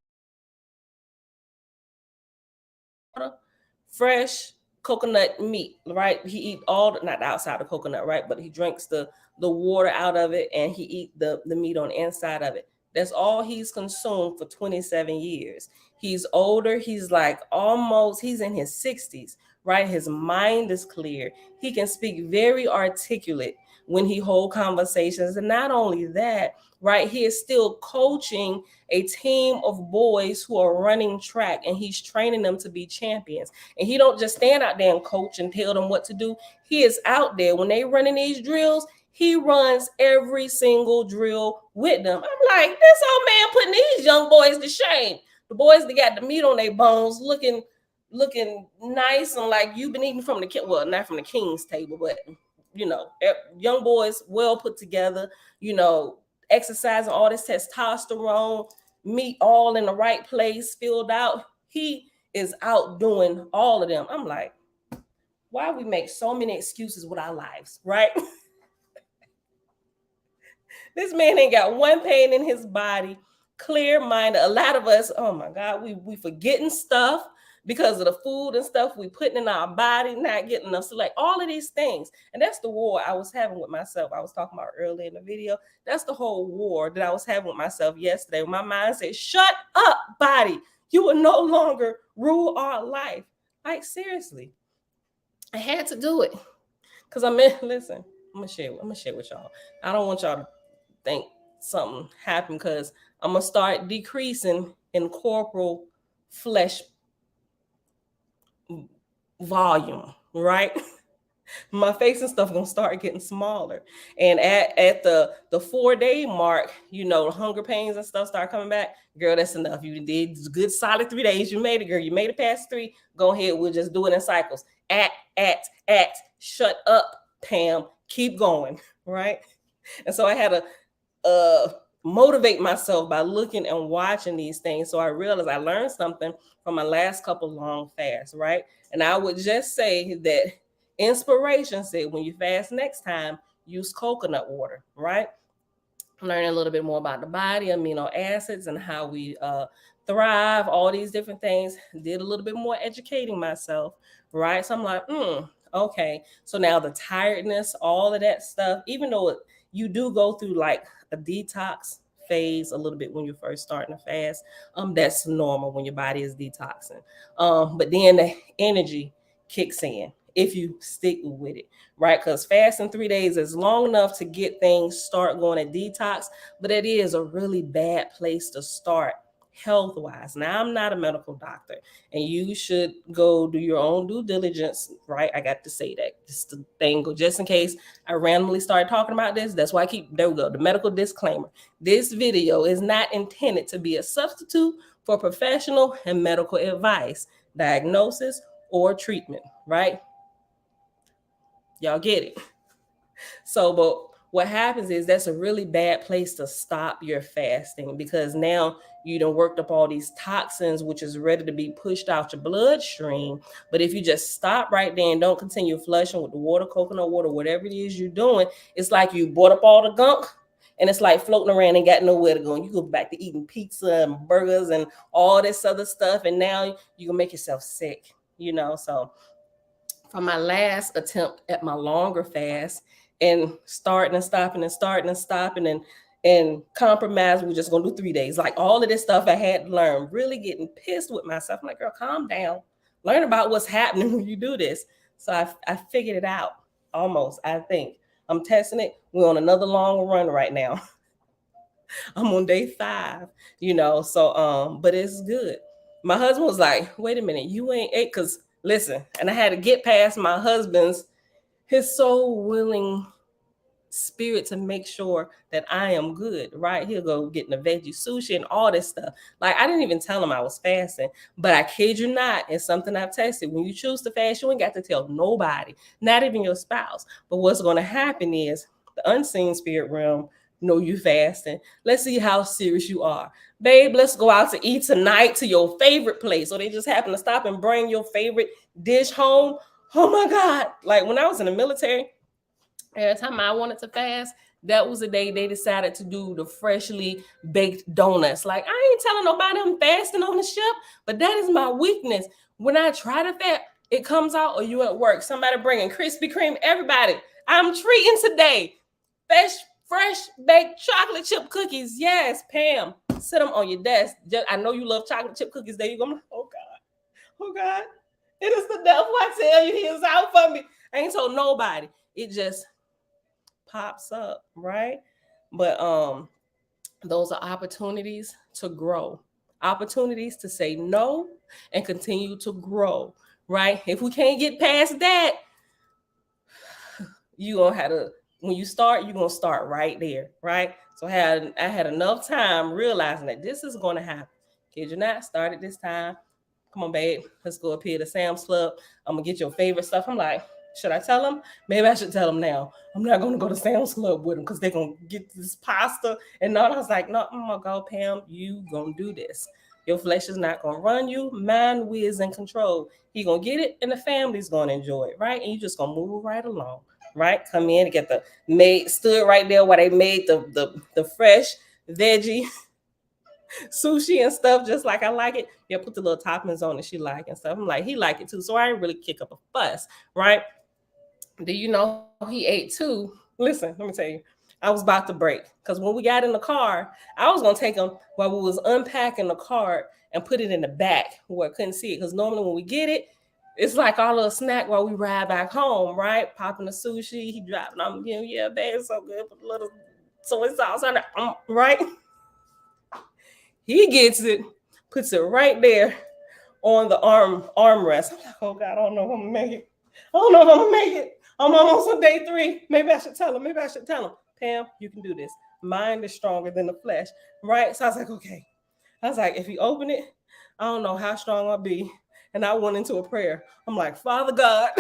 Fresh coconut meat, right? He eat all not the outside of coconut, right? But he drinks the water out of it, and he eat the meat on the inside of it. That's all he's consumed for 27 years. He's older. He's like almost, he's in his 60s, right? His mind is clear. He can speak very articulate when he hold conversations. And not only that, right? He is still coaching a team of boys who are running track, and he's training them to be champions. And he don't just stand out there and coach and tell them what to do. He is out there when they running these drills. He runs every single drill with them. I'm like, this old man putting these young boys to shame. The boys that got the meat on their bones, looking nice and like you've been eating from the, well, not from the king's table, but you know, young boys well put together, you know, exercising, all this testosterone, meat all in the right place, filled out. He is out doing all of them. I'm like, why we make so many excuses with our lives, right? This man ain't got one pain in his body, clear minded. A lot of us, oh my God, we forgetting stuff because of the food and stuff we putting in our body, not getting enough. So like all of these things. And that's the war I was having with myself. I was talking about earlier in the video. That's the whole war that I was having with myself yesterday. My mind said, shut up, body. You will no longer rule our life. Like seriously, I had to do it. Cause I mean, listen, I'm gonna share with y'all. I don't want y'all to think something happened, because I'm gonna start decreasing corporal flesh volume, right? My face and stuff gonna start getting smaller. And at the 4-day mark, the hunger pains and stuff start coming back. Girl, that's enough. You did good solid 3 days. You made it, girl. You made it past 3. Go ahead. We'll just do it in cycles. Shut up, Pam. Keep going, right? And so I had to motivate myself by looking and watching these things. So I realized I learned something from my last couple long fasts, right? And I would just say that inspiration said when you fast next time, use coconut water, right? Learning a little bit more about the body, amino acids, and how we thrive, all these different things. Did a little bit more educating myself, right? So I'm like, okay. So now the tiredness, all of that stuff, even though you do go through like a detox phase a little bit when you're first starting to fast, that's normal when your body is detoxing. But then the energy kicks in if you stick with it, right? Because fasting 3 days is long enough to get things start going at detox, but it is a really bad place to start health-wise. Now, I'm not a medical doctor, and you should go do your own due diligence, right? I got to say that. Just the thing, just in case I randomly start talking about this. That's why there we go, the medical disclaimer. This video is not intended to be a substitute for professional and medical advice, diagnosis, or treatment, right? Y'all get it? So, but what happens is that's a really bad place to stop your fasting, because now you done worked up all these toxins, which is ready to be pushed out your bloodstream. But if you just stop right there and don't continue flushing with the water, coconut water, whatever it is you're doing, it's like you brought up all the gunk and it's like floating around and got nowhere to go. And you go back to eating pizza and burgers and all this other stuff. And now you're going to make yourself sick, So for my last attempt at my longer fast, and starting and stopping and compromise, we're just gonna do 3 days. Like all of this stuff I had to learn, really getting pissed with myself. I'm like, girl, calm down. Learn about what's happening when you do this. So I figured it out almost, I think. I'm testing it. We're on another long run right now. I'm on day 5, so but it's good. My husband was like, wait a minute, you ain't ate, because listen, and I had to get past my husband's his so willing spirit to make sure that I am good, right? He'll go get the veggie sushi and all this stuff. Like, I didn't even tell him I was fasting, but I kid you not, it's something I've tested. When you choose to fast, you ain't got to tell nobody, not even your spouse. But what's going to happen is the unseen spirit realm know you fasting. Let's see how serious you are. Babe, let's go out to eat tonight to your favorite place. So they just happen to stop and bring your favorite dish home. Oh my God. Like when I was in the military, every time I wanted to fast, that was the day they decided to do the freshly baked donuts. Like, I ain't telling nobody I'm fasting on the ship, but that is my weakness. When I try to fast, it comes out, or you at work, somebody bringing Krispy Kreme, everybody, I'm treating today. Fresh baked chocolate chip cookies. Yes, Pam, sit them on your desk. I know you love chocolate chip cookies. There you go. Oh God. It is the devil, I tell you, he is out for me. I ain't told nobody. It just pops up, right? But those are opportunities to grow, opportunities to say no and continue to grow, right? If we can't get past that, you gonna have to, when you start, you're gonna start right there, right? So I had enough time realizing that this is gonna happen. Kid you not, started this time. Come on, babe, let's go up here to Sam's Club. I'm gonna get your favorite stuff. I'm like, should I tell them? Maybe I should tell them now. I'm not gonna go to Sam's Club with them because they're gonna get this pasta. And no, I was like, no, I'm gonna go, Pam. You gonna do this. Your flesh is not gonna run you. Mind we is in control. He gonna get it, and the family's gonna enjoy it, right? And you just gonna move right along, right? Come in and get the made, stood right there while they made the fresh veggie sushi and stuff, just like I like it. Yeah, put the little toppings on it she like and stuff. I'm like, he like it too. So I didn't really kick up a fuss, right? Do you know he ate too? Listen, let me tell you. I was about to break, because when we got in the car, I was gonna take him while we was unpacking the cart and put it in the back where I couldn't see it. Because normally when we get it, it's like our little snack while we ride back home, right? Popping the sushi, he dropping. I'm yeah, babe, it's so good. Put a little soy sauce on it, right? He gets it, puts it right there on the armrest. I'm like, oh God, I don't know if I'm gonna make it. I don't know if I'm gonna make it. I'm almost on day 3. Maybe I should tell him. Pam, you can do this. Mind is stronger than the flesh, right? So I was like, okay. I was like, if you open it, I don't know how strong I'll be. And I went into a prayer. I'm like, Father God,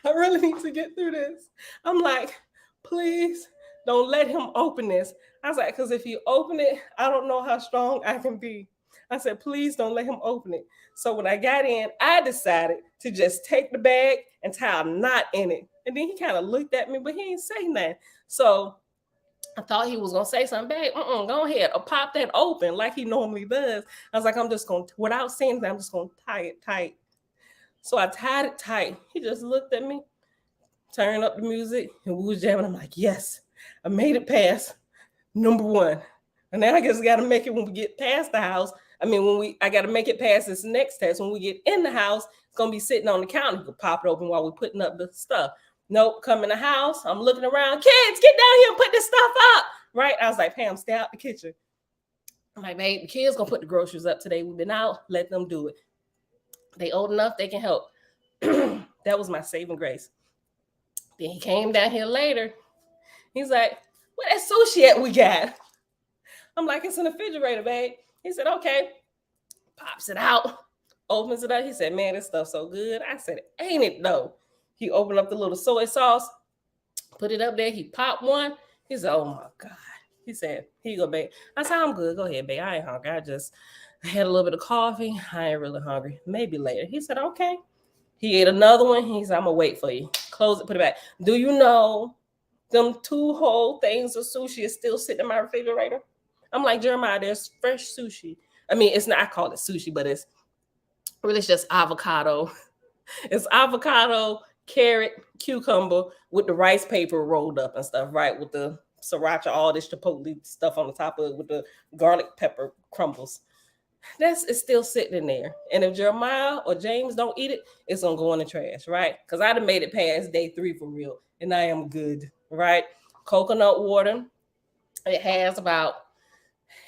I really need to get through this. I'm like, please don't let him open this. I was like, because if you open it, I don't know how strong I can be. I said, please don't let him open it. So when I got in, I decided to just take the bag and tie a knot in it. And then he kind of looked at me, but he didn't say nothing. So I thought he was going to say something, babe, go ahead, or pop that open like he normally does. I was like, I'm just going to, without saying that, I'm just going to tie it tight. So I tied it tight. He just looked at me, turned up the music, and we was jamming. I'm like, yes, I made it past number 1. And now I just got to make it when we get past the house. I got to make it past this next test. When we get in the house, it's going to be sitting on the counter. You can pop it open while we're putting up the stuff. Nope, come in the house. I'm looking around. Kids, get down here and put this stuff up. Right? I was like, Pam, stay out the kitchen. I'm like, babe, the kids going to put the groceries up today. We've been out. Let them do it. They old enough, they can help. That was my saving grace. Then he came down here later. He's like, where that sushi at we got? I'm like, it's in the refrigerator, babe. He said, okay. Pops it out. Opens it up. He said, man, this stuff's so good. I said, ain't it though? He opened up the little soy sauce, put it up there. He popped one. He said, oh my God. He said, here you go, babe. I said, I'm good. Go ahead, babe. I ain't hungry. I had a little bit of coffee. I ain't really hungry. Maybe later. He said, okay. He ate another one. He said, I'm going to wait for you. Close it, put it back. Do you know them 2 whole things of sushi is still sitting in my refrigerator? I'm like, Jeremiah, there's fresh sushi. It's not, I call it sushi, but it's really just avocado. It's avocado, carrot, cucumber with the rice paper rolled up and stuff, right? With the sriracha, all this chipotle stuff on the top of it with the garlic pepper crumbles. It's still sitting in there. And if Jeremiah or James don't eat it, it's going to go in the trash, right? Because I'd have made it past day 3 for real. And I am good, right? Coconut water. It has about,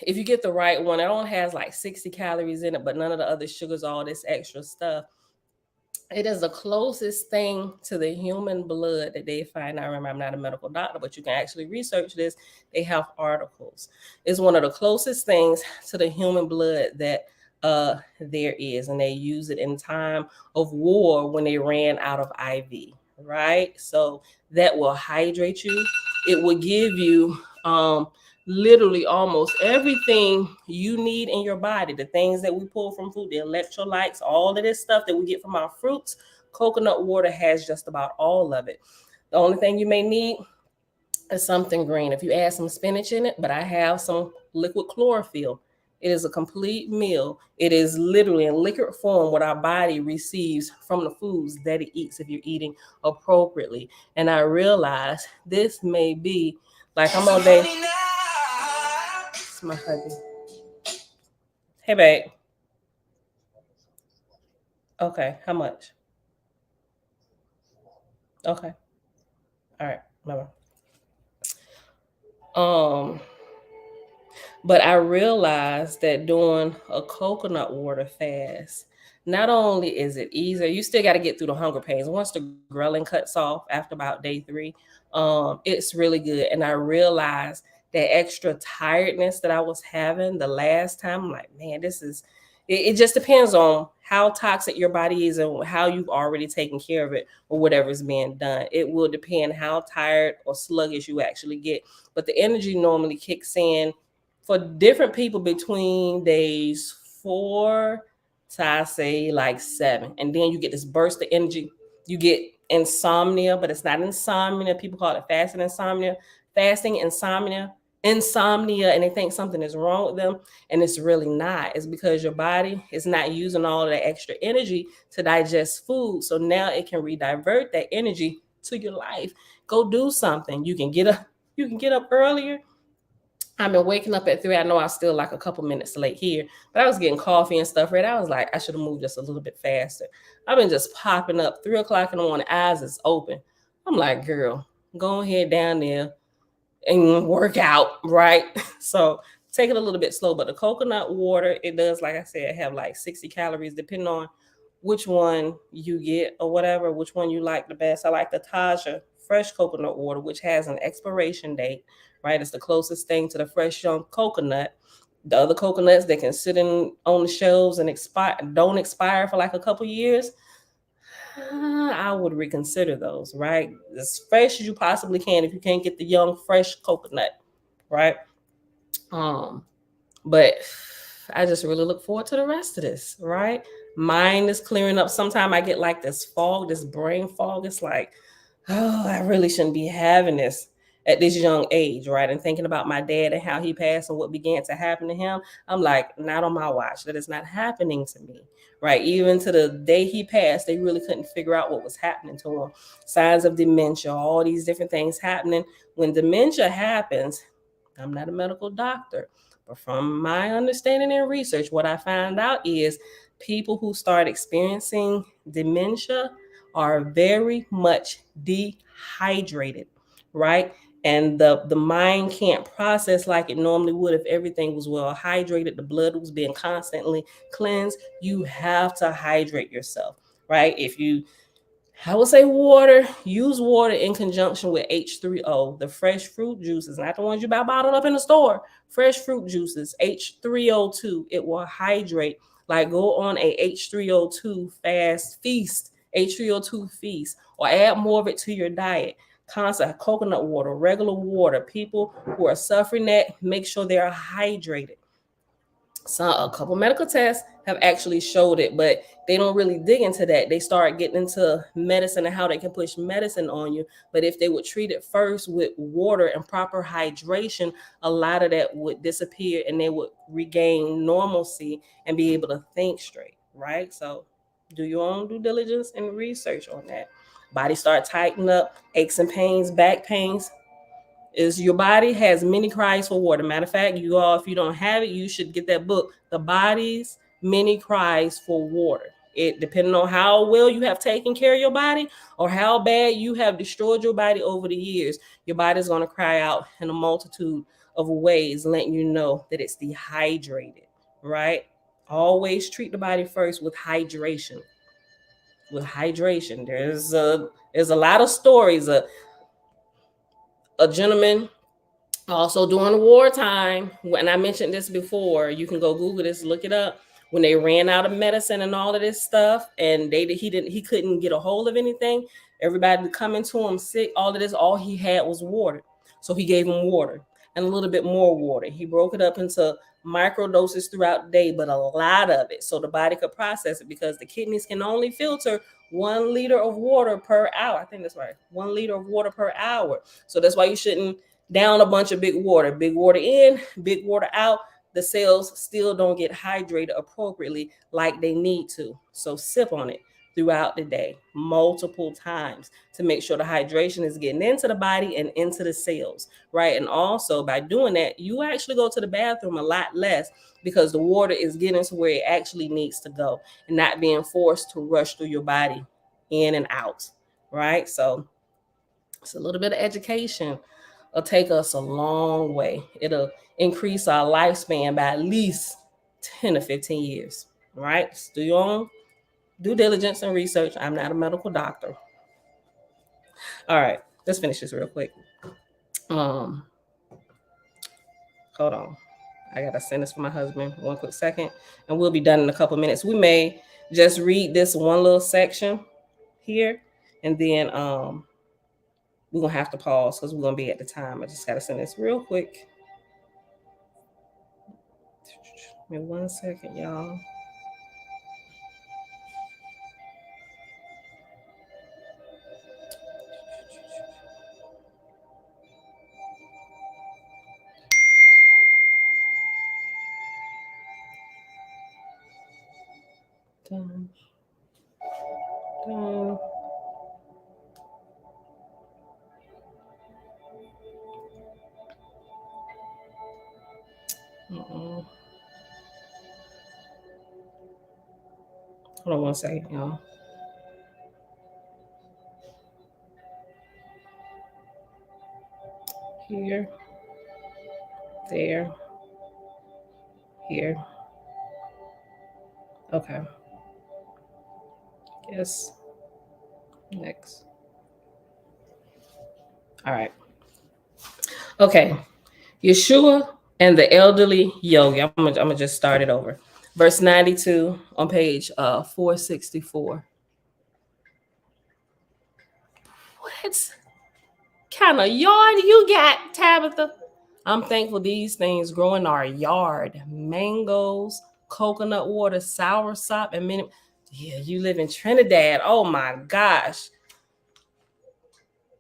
if you get the right one, it only has like 60 calories in it, but none of the other sugars, all this extra stuff. It is the closest thing to the human blood that they find. I remember I'm not a medical doctor, but you can actually research this. They have articles. It's one of the closest things to the human blood that there is. And they use it in time of war when they ran out of IV, right? So that will hydrate you. It will give you literally almost everything you need in your body. The things that we pull from food, the electrolytes, all of this stuff that we get from our fruits, coconut water has just about all of it. The only thing you may need is something green. If you add some spinach in it, but I have some liquid chlorophyll. It is a complete meal. It is literally in liquid form what our body receives from the foods that it eats if you're eating appropriately. And I realize this may be like I'm on day. It's my hubby. Hey, babe. Okay, how much? Okay. All right. Bye-bye. But I realized that doing a coconut water fast, not only is it easier, you still got to get through the hunger pains. Once the ghrelin cuts off after about day 3, it's really good. And I realized that extra tiredness that I was having the last time, I'm like, man, it just depends on how toxic your body is and how you've already taken care of it or whatever's being done. It will depend how tired or sluggish you actually get. But the energy normally kicks in for different people between days 4 to, I say, like 7. And then you get this burst of energy. You get insomnia, but it's not insomnia. People call it fasting insomnia, and they think something is wrong with them, and it's really not. It's because your body is not using all of that extra energy to digest food, so now it can redivert that energy to your life. Go do something. You can get up earlier. I've been waking up at 3. I know I'm still like a couple minutes late here, but I was getting coffee and stuff, right? I was like, I should have moved just a little bit faster. I've been just popping up 3 o'clock in the morning, eyes is open. I'm like, girl, go ahead down there and work out, right? So take it a little bit slow. But the coconut water, it does, like I said, have like 60 calories, depending on which one you get or whatever, which one you like the best. I like the Taja fresh coconut water, which has an expiration date, right? It's the closest thing to the fresh young coconut. The other coconuts that can sit on the shelves and don't expire for like a couple years, I would reconsider those, right? As fresh as you possibly can if you can't get the young fresh coconut, right? But I just really look forward to the rest of this, right? Mind is clearing up. Sometimes I get like this fog, this brain fog. It's like, oh, I really shouldn't be having this at this young age, right? And thinking about my dad and how he passed and what began to happen to him, I'm like, not on my watch. That is not happening to me, right? Even to the day he passed, they really couldn't figure out what was happening to him. Signs of dementia, all these different things happening. When dementia happens, I'm not a medical doctor, but from my understanding and research, what I found out is people who start experiencing dementia are very much dehydrated, right? And the mind can't process like it normally would if everything was well hydrated, the blood was being constantly cleansed. You have to hydrate yourself, right? If you I would say water. Use water in conjunction with H3O, the fresh fruit juices, not the ones you buy bottled up in the store. Fresh fruit juices, H3O2. It will hydrate. Like go on a H3O2 fast feast, H3O2 feast, or add more of it to your diet. Constant coconut water, regular water. People who are suffering that, make sure they are hydrated. So a couple medical tests have actually showed it, but they don't really dig into that. They start getting into medicine and how they can push medicine on you. But if they would treat it first with water and proper hydration, a lot of that would disappear and they would regain normalcy and be able to think straight, right? So do your own due diligence and research on that. Body start tightening up, aches and pains, back pains, is your body has many cries for water. Matter of fact, you all, if you don't have it, you should get that book, The Body's Many Cries for Water. It depending on how well you have taken care of your body or how bad you have destroyed your body over the years, your body's going to cry out in a multitude of ways, letting you know that it's dehydrated, right? Always treat the body first with hydration. With hydration, there's a lot of stories. A gentleman also during wartime, when I mentioned this before, you can go Google this, look it up. When they ran out of medicine and all of this stuff, and he couldn't get a hold of anything. Everybody coming to him sick, all of this, all he had was water. So he gave him water and a little bit more water. He broke it up into micro doses throughout the day, but a lot of it so the body could process it because the kidneys can only filter 1 liter of water per hour. I think that's right. 1 liter of water per hour. So that's why you shouldn't down a bunch of big water in, big water out. The cells still don't get hydrated appropriately like they need to. So sip on it throughout the day, multiple times to make sure the hydration is getting into the body and into the cells, right? And also by doing that, you actually go to the bathroom a lot less because the water is getting to where it actually needs to go and not being forced to rush through your body in and out, right? So it's a little bit of education. It'll take us a long way. It'll increase our lifespan by at least 10 to 15 years, right? Just do your own due diligence and research. I'm not a medical doctor. All right, let's finish this real quick. Hold on. I gotta send this for my husband. One quick second, and we'll be done in a couple minutes. We may just read this one little section here, and then we're gonna have to pause because we're gonna be at the time. I just gotta send this real quick. Give me 1 second, y'all. Done. Done. Hold on 1 second, y'all. Here, there, here. Okay. Yes. Next. All right. Okay. Yahshua and the elderly Yogi. I'm gonna just start it over. Verse 92 on page 464. What kind of yard you got, Tabitha? I'm thankful these things grow in our yard. Mangoes, coconut water, soursop, and many. Yeah, you live in Trinidad. Oh my gosh.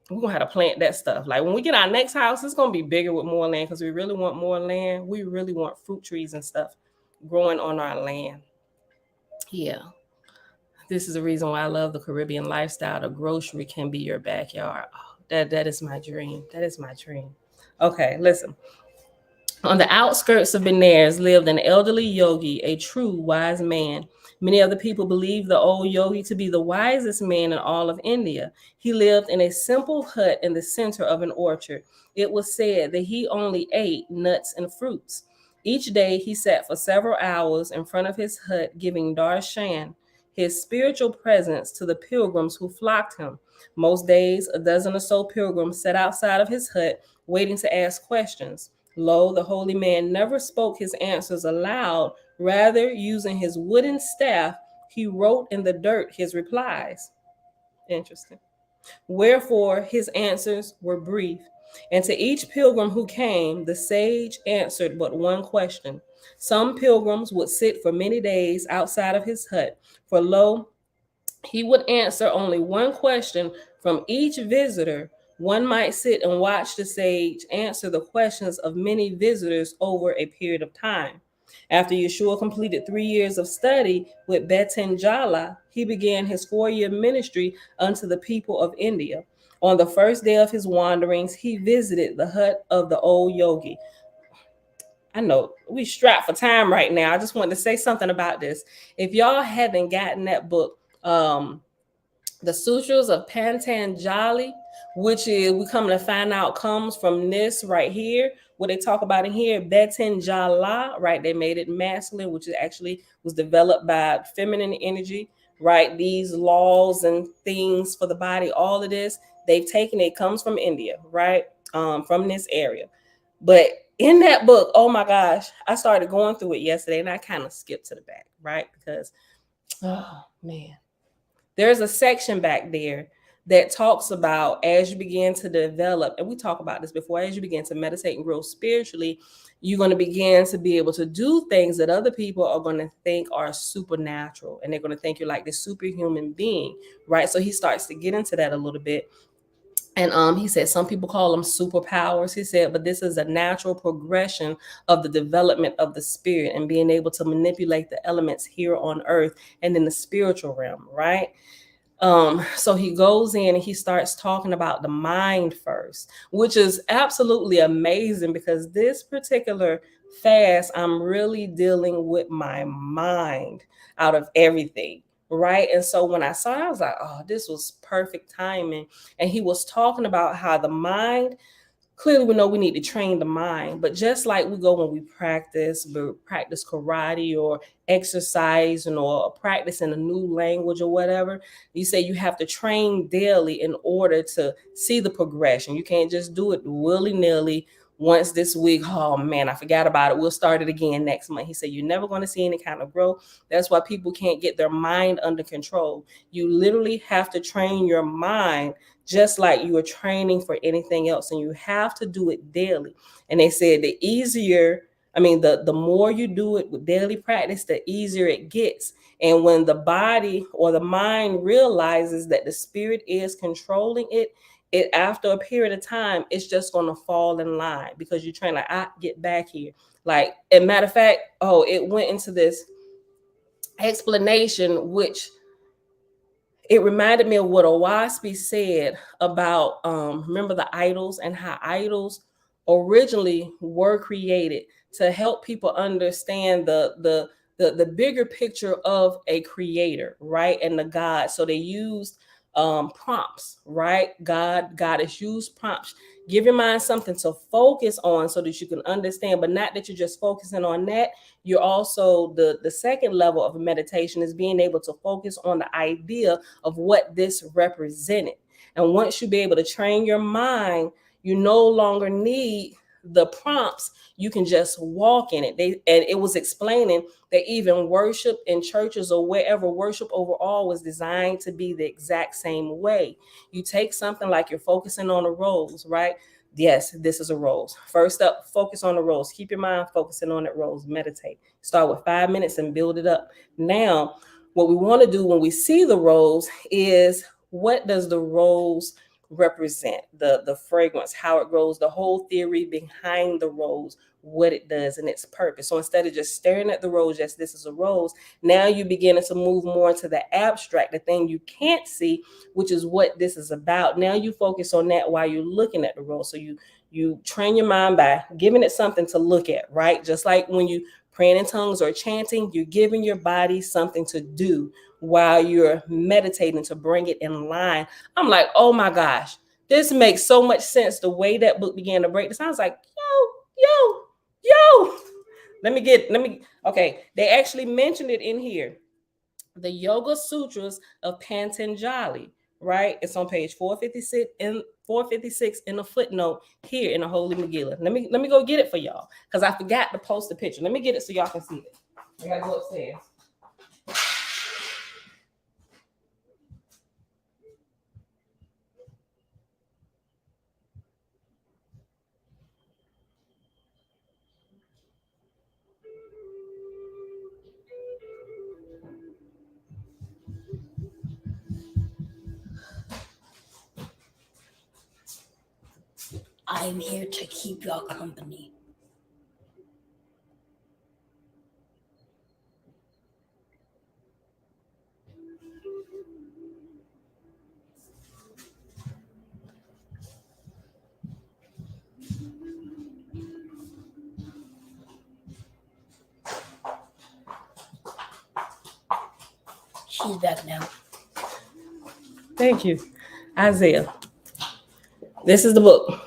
We're gonna have to plant that stuff. Like when we get our next house, it's gonna be bigger with more land because we really want more land. We really want fruit trees and stuff growing on our land. Yeah. This is the reason why I love the Caribbean lifestyle. The grocery can be your backyard. Oh, that is my dream. That is my dream. Okay, listen. On the outskirts of Benares lived an elderly yogi, a true wise man. Many other people believed the old yogi to be the wisest man in all of India. He lived in a simple hut in the center of an orchard. It was said that he only ate nuts and fruits. Each day he sat for several hours in front of his hut giving darshan, his spiritual presence, to the pilgrims who flocked him. Most days, a dozen or so pilgrims sat outside of his hut waiting to ask questions. Lo, the holy man never spoke his answers aloud. Rather, using his wooden staff, he wrote in the dirt his replies. Interesting. Wherefore, his answers were brief. And to each pilgrim who came, the sage answered but one question. Some pilgrims would sit for many days outside of his hut, for lo, he would answer only one question from each visitor. One might sit and watch the sage answer the questions of many visitors over a period of time. After Yahshua completed 3 years of study with 10Jul, he began his 4-year ministry unto the people of India. On the first day of his wanderings, he visited the hut of the old yogi. I know we strapped for time right now. I just wanted to say something about this. If y'all haven't gotten that book, the Sutras of Patanjali, which is we come to find out comes from this right here, what they talk about in here, Patanjala, right? They made it masculine, which is actually was developed by feminine energy, right? These laws and things for the body, all of this, they've taken it comes from India, right? From this area. But in that book, oh my gosh, I started going through it yesterday and I kind of skipped to the back, right? Because, oh man, there's a section back there that talks about as you begin to develop, and we talk about this before, as you begin to meditate and grow spiritually, you're going to begin to be able to do things that other people are going to think are supernatural, and they're going to think you're like this superhuman being, right? So he starts to get into that a little bit. And he said some people call them superpowers. He said, but this is a natural progression of the development of the spirit and being able to manipulate the elements here on earth and in the spiritual realm, right? So he goes in and he starts talking about the mind first, which is absolutely amazing because this particular fast, I'm really dealing with my mind out of everything. Right. And so when I saw it, I was like, oh, this was perfect timing. And he was talking about how the mind, clearly we know we need to train the mind, but just like we go when we practice karate or exercise or practice in a new language or whatever, you say you have to train daily in order to see the progression. You can't just do it willy-nilly once this week. Oh man, I forgot about it. We'll start it again next month. He said you're never going to see any kind of growth. That's why people can't get their mind under control. You literally have to train your mind just like you are training for anything else, and you have to do it daily. And they said the more you do it with daily practice, the easier it gets. And when the body or the mind realizes that the spirit is controlling it, after a period of time, it's just going to fall in line because you're trying to get back here. Like, as a matter of fact, it went into this explanation, which it reminded me of what Owaspi said about remember the idols and how idols originally were created to help people understand the bigger picture of a creator, right? And the God. So they used prompts, right? God has used prompts. Give your mind something to focus on so that you can understand, but not that you're just focusing on that. You're also, the second level of meditation is being able to focus on the idea of what this represented. And once you be able to train your mind, you no longer need the prompts. You can just walk in it. And it was explaining that even worship in churches or wherever, worship overall was designed to be the exact same way. You take something like you're focusing on a rose, right? Yes, this is a rose. First up, focus on the rose. Keep your mind focusing on that rose. Meditate. Start with 5 minutes and build it up. Now, what we want to do when we see the rose is, what does the rose represent? The fragrance, how it grows, the whole theory behind the rose, what it does and its purpose. So instead of just staring at the rose, yes, this is a rose, now you begin to move more into the abstract, the thing you can't see, which is what this is about. Now you focus on that while you're looking at the rose. So you train your mind by giving it something to look at, right? Just like when you praying in tongues or chanting, you're giving your body something to do while you're meditating to bring it in line. I'm like, oh my gosh, this makes so much sense. The way that book began to break, it sounds like, yo. Okay, they actually mentioned it in here. The Yoga Sutras of Patanjali, right? It's on page 456 in the footnote here in the Holy Megillah. Let me go get it for y'all, because I forgot to post the picture. Let me get it so y'all can see it. I gotta go upstairs. I'm here to keep your company. She's back now. Thank you. Isaiah. This is the book.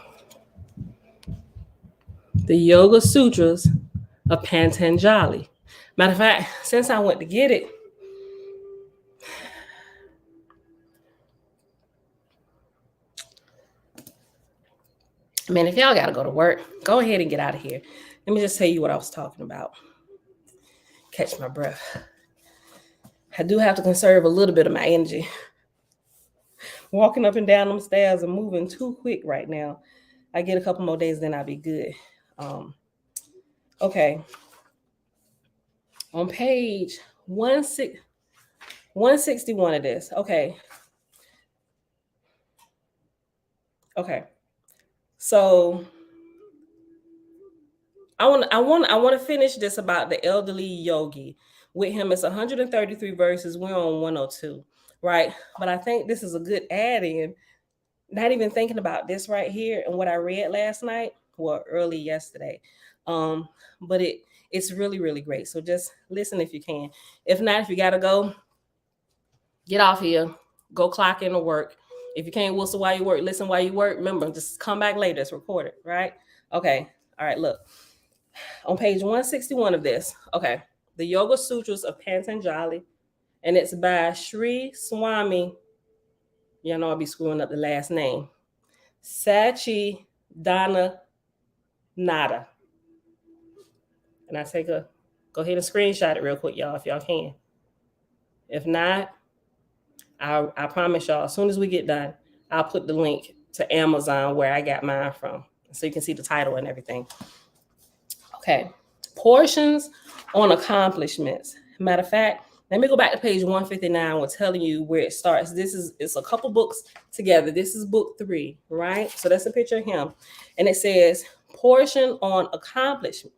The Yoga Sutras of Patanjali. Matter of fact, since I went to get it, man, if y'all gotta go to work, go ahead and get out of here. Let me just tell you what I was talking about. Catch my breath. I do have to conserve a little bit of my energy. Walking up and down them stairs and moving too quick right now. I get a couple more days, then I'll be good. Okay. On page 161 of this. Okay. So I want to finish this about the elderly yogi. With him, it's 133 verses. We're on 102, right? But I think this is a good add-in. Not even thinking about this right here and what I read last night, or early yesterday. But it's really, really great. So just listen if you can. If not, if you gotta go, get off here, go clock in to work. If you can't whistle while you work, listen while you work. Remember, just come back later. It's recorded, right? Okay. All right, look. On page 161 of this, okay, the Yoga Sutras of Patanjali, and it's by Sri Swami, y'all know I'll be screwing up the last name, Sachi Dana Nada. And I take go ahead and screenshot it real quick, y'all, if y'all can. If not, I promise y'all, as soon as we get done, I'll put the link to Amazon where I got mine from, so you can see the title and everything. Okay, portions on accomplishments. Matter of fact, let me go back to page 159. We're telling you where it starts. It's a couple books together. This is book 3, right? So that's a picture of him. And it says portion on accomplishments.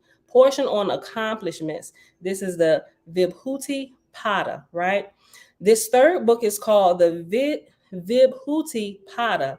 This is the Vibhuti Pada, right? This third book is called the Vibhuti Pada.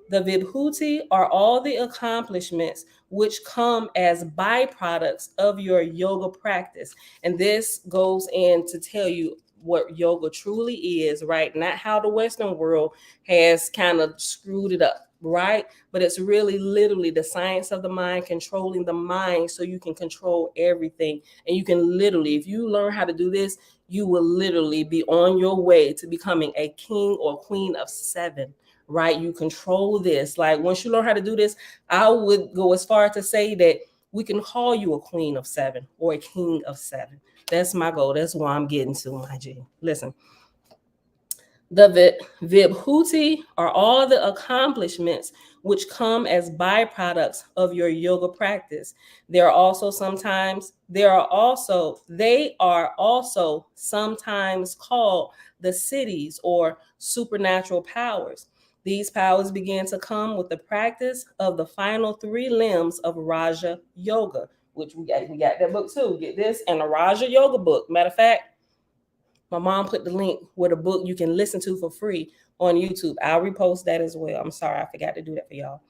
The Vibhuti are all the accomplishments which come as byproducts of your yoga practice. And this goes in to tell you what yoga truly is, right? Not how the Western world has kind of screwed it up. right? But it's really literally the science of the mind, controlling the mind so you can control everything. And you can literally, if you learn how to do this, you will literally be on your way to becoming a king or queen of 7, right? You control this. Like once you learn how to do this, I would go as far to say that we can call you a queen of 7 or a king of 7. That's my goal. That's why I'm getting to, my G. Listen. The vibhuti are all the accomplishments which come as byproducts of your yoga practice. They are also sometimes called the siddhis or supernatural powers. These powers begin to come with the practice of the final 3 limbs of Raja Yoga, which we got that book too. Get this, and the Raja Yoga book. Matter of fact, my mom put the link with a book you can listen to for free on YouTube. I'll repost that as well. I'm sorry, I forgot to do that for y'all.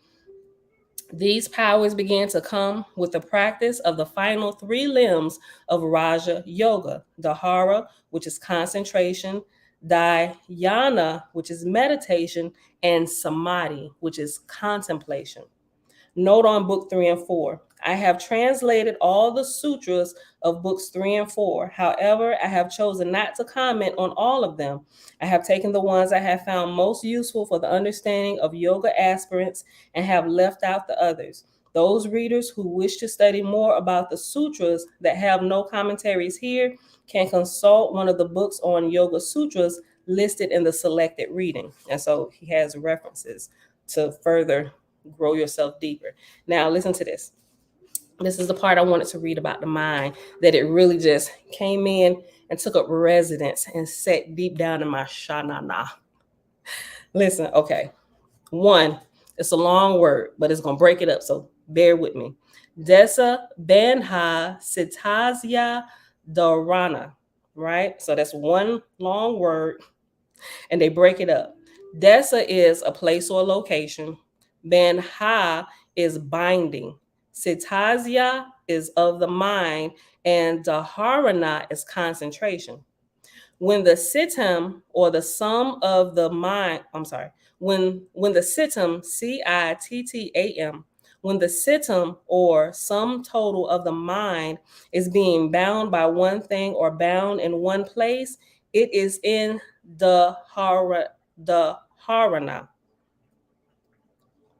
These powers began to come with the practice of the final 3 limbs of Raja Yoga: Dhara, which is concentration, Dhyana, which is meditation, and Samadhi, which is contemplation. Note on book 3 and 4. I have translated all the sutras of books 3 and 4. However, I have chosen not to comment on all of them. I have taken the ones I have found most useful for the understanding of yoga aspirants and have left out the others. Those readers who wish to study more about the sutras that have no commentaries here can consult one of the books on yoga sutras listed in the selected reading. And so he has references to further grow yourself deeper. Now, listen to this. This is the part I wanted to read about the mind, that it really just came in and took up residence and sat deep down in my shanana. Listen, okay. 1, it's a long word, but it's going to break it up, so bear with me. Desa Benha Sitazya Dharana, right? So that's one long word, and they break it up. Desa is a place or location. Benha is binding. Sitazya is of the mind, and Dharana is concentration. When the sitam or the sum of the mind, when the sitam, Cittam, when the sitam or sum total of the mind is being bound by one thing or bound in one place, it is in the Dharana,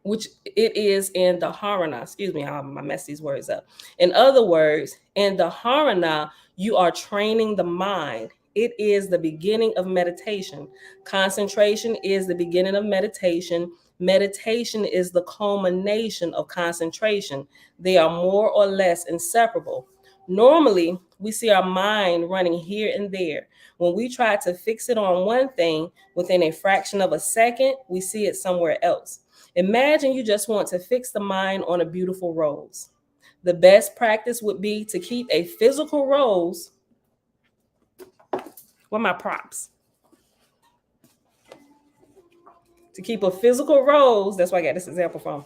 which it is in the Dharana. Excuse me, I mess these words up. In other words, in the Dharana, you are training the mind. It is the beginning of meditation. Concentration is the beginning of meditation. Meditation is the culmination of concentration. They are more or less inseparable. Normally, we see our mind running here and there. When we try to fix it on one thing within a fraction of a second, we see it somewhere else. Imagine you just want to fix the mind on a beautiful rose. The best practice would be to keep a physical rose. What are my props? To keep a physical rose, that's where I got this example from.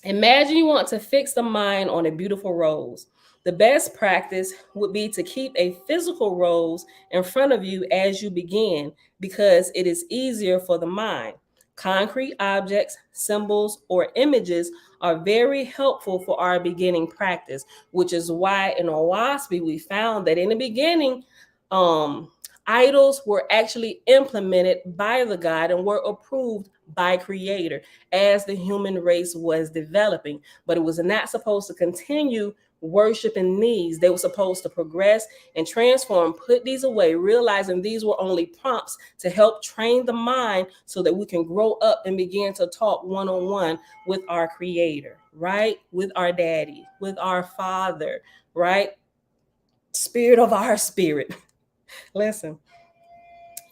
Imagine you want to fix the mind on a beautiful rose. The best practice would be to keep a physical rose in front of you as you begin, because it is easier for the mind. Concrete objects, symbols, or images are very helpful for our beginning practice, which is why in Owaspy we found that in the beginning, idols were actually implemented by the God and were approved by Creator as the human race was developing. But it was not supposed to continue worshiping these. They were supposed to progress and transform, put these away, realizing these were only prompts to help train the mind so that we can grow up and begin to talk one-on-one with our Creator, right? With our daddy, with our Father, right? Spirit of our spirit. Listen.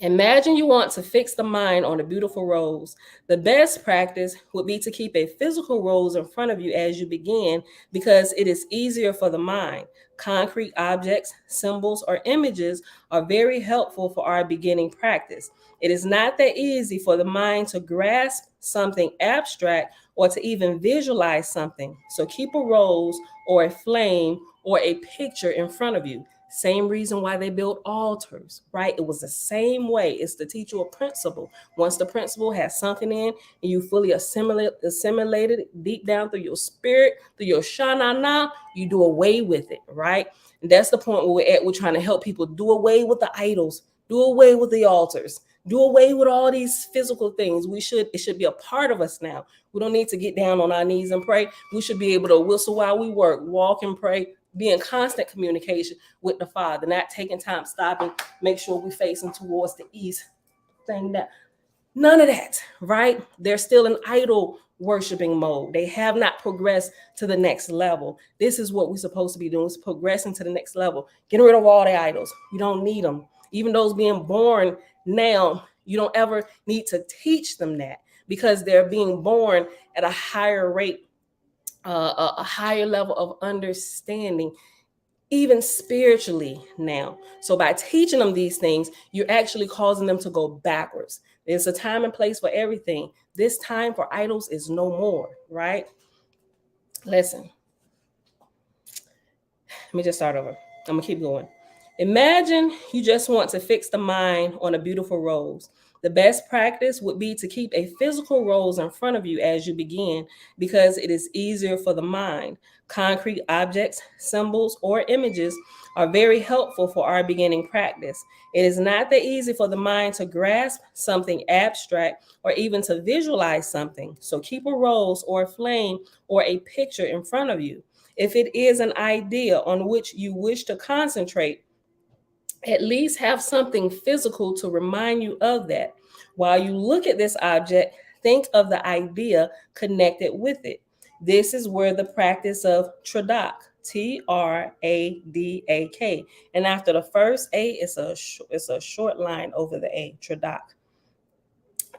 Imagine you want to fix the mind on a beautiful rose. The best practice would be to keep a physical rose in front of you as you begin, because it is easier for the mind. Concrete objects, symbols, or images are very helpful for our beginning practice. It is not that easy for the mind to grasp something abstract or to even visualize something. So keep a rose or a flame or a picture in front of you. Same reason why they built altars, right? It was the same way. It's to teach you a principle. Once the principle has sunken in and you fully assimilated it deep down through your spirit, through your shanana, you do away with it, right? And that's the point where we're at. We're trying to help people do away with the idols, do away with the altars, do away with all these physical things. It should be a part of us now. We don't need to get down on our knees and pray. We should be able to whistle while we work, walk and pray, be in constant communication with the Father, not taking time, stopping, make sure we're facing towards the east, thing that none of that, right? They're still in idol worshiping mode. They have not progressed to the next level. This is what we're supposed to be doing, is progressing to the next level, getting rid of all the idols. You don't need them. Even those being born now, you don't ever need to teach them that, because they're being born at a higher rate, a higher level of understanding, even spiritually now. So by teaching them these things, you're actually causing them to go backwards. There's a time and place for everything. This time for idols is no more, right? Listen, let me just start over. I'm gonna keep going. Imagine you just want to fix the mind on a beautiful rose. The best practice would be to keep a physical rose in front of you as you begin, because it is easier for the mind. Concrete objects, symbols, or images are very helpful for our beginning practice. It is not that easy for the mind to grasp something abstract or even to visualize something. So keep a rose or a flame or a picture in front of you. If it is an idea on which you wish to concentrate, at least have something physical to remind you of that. While you look at this object, think of the idea connected with it. This is where the practice of tradak, Tradak, and after the first A, it's a short line over the A, tradak.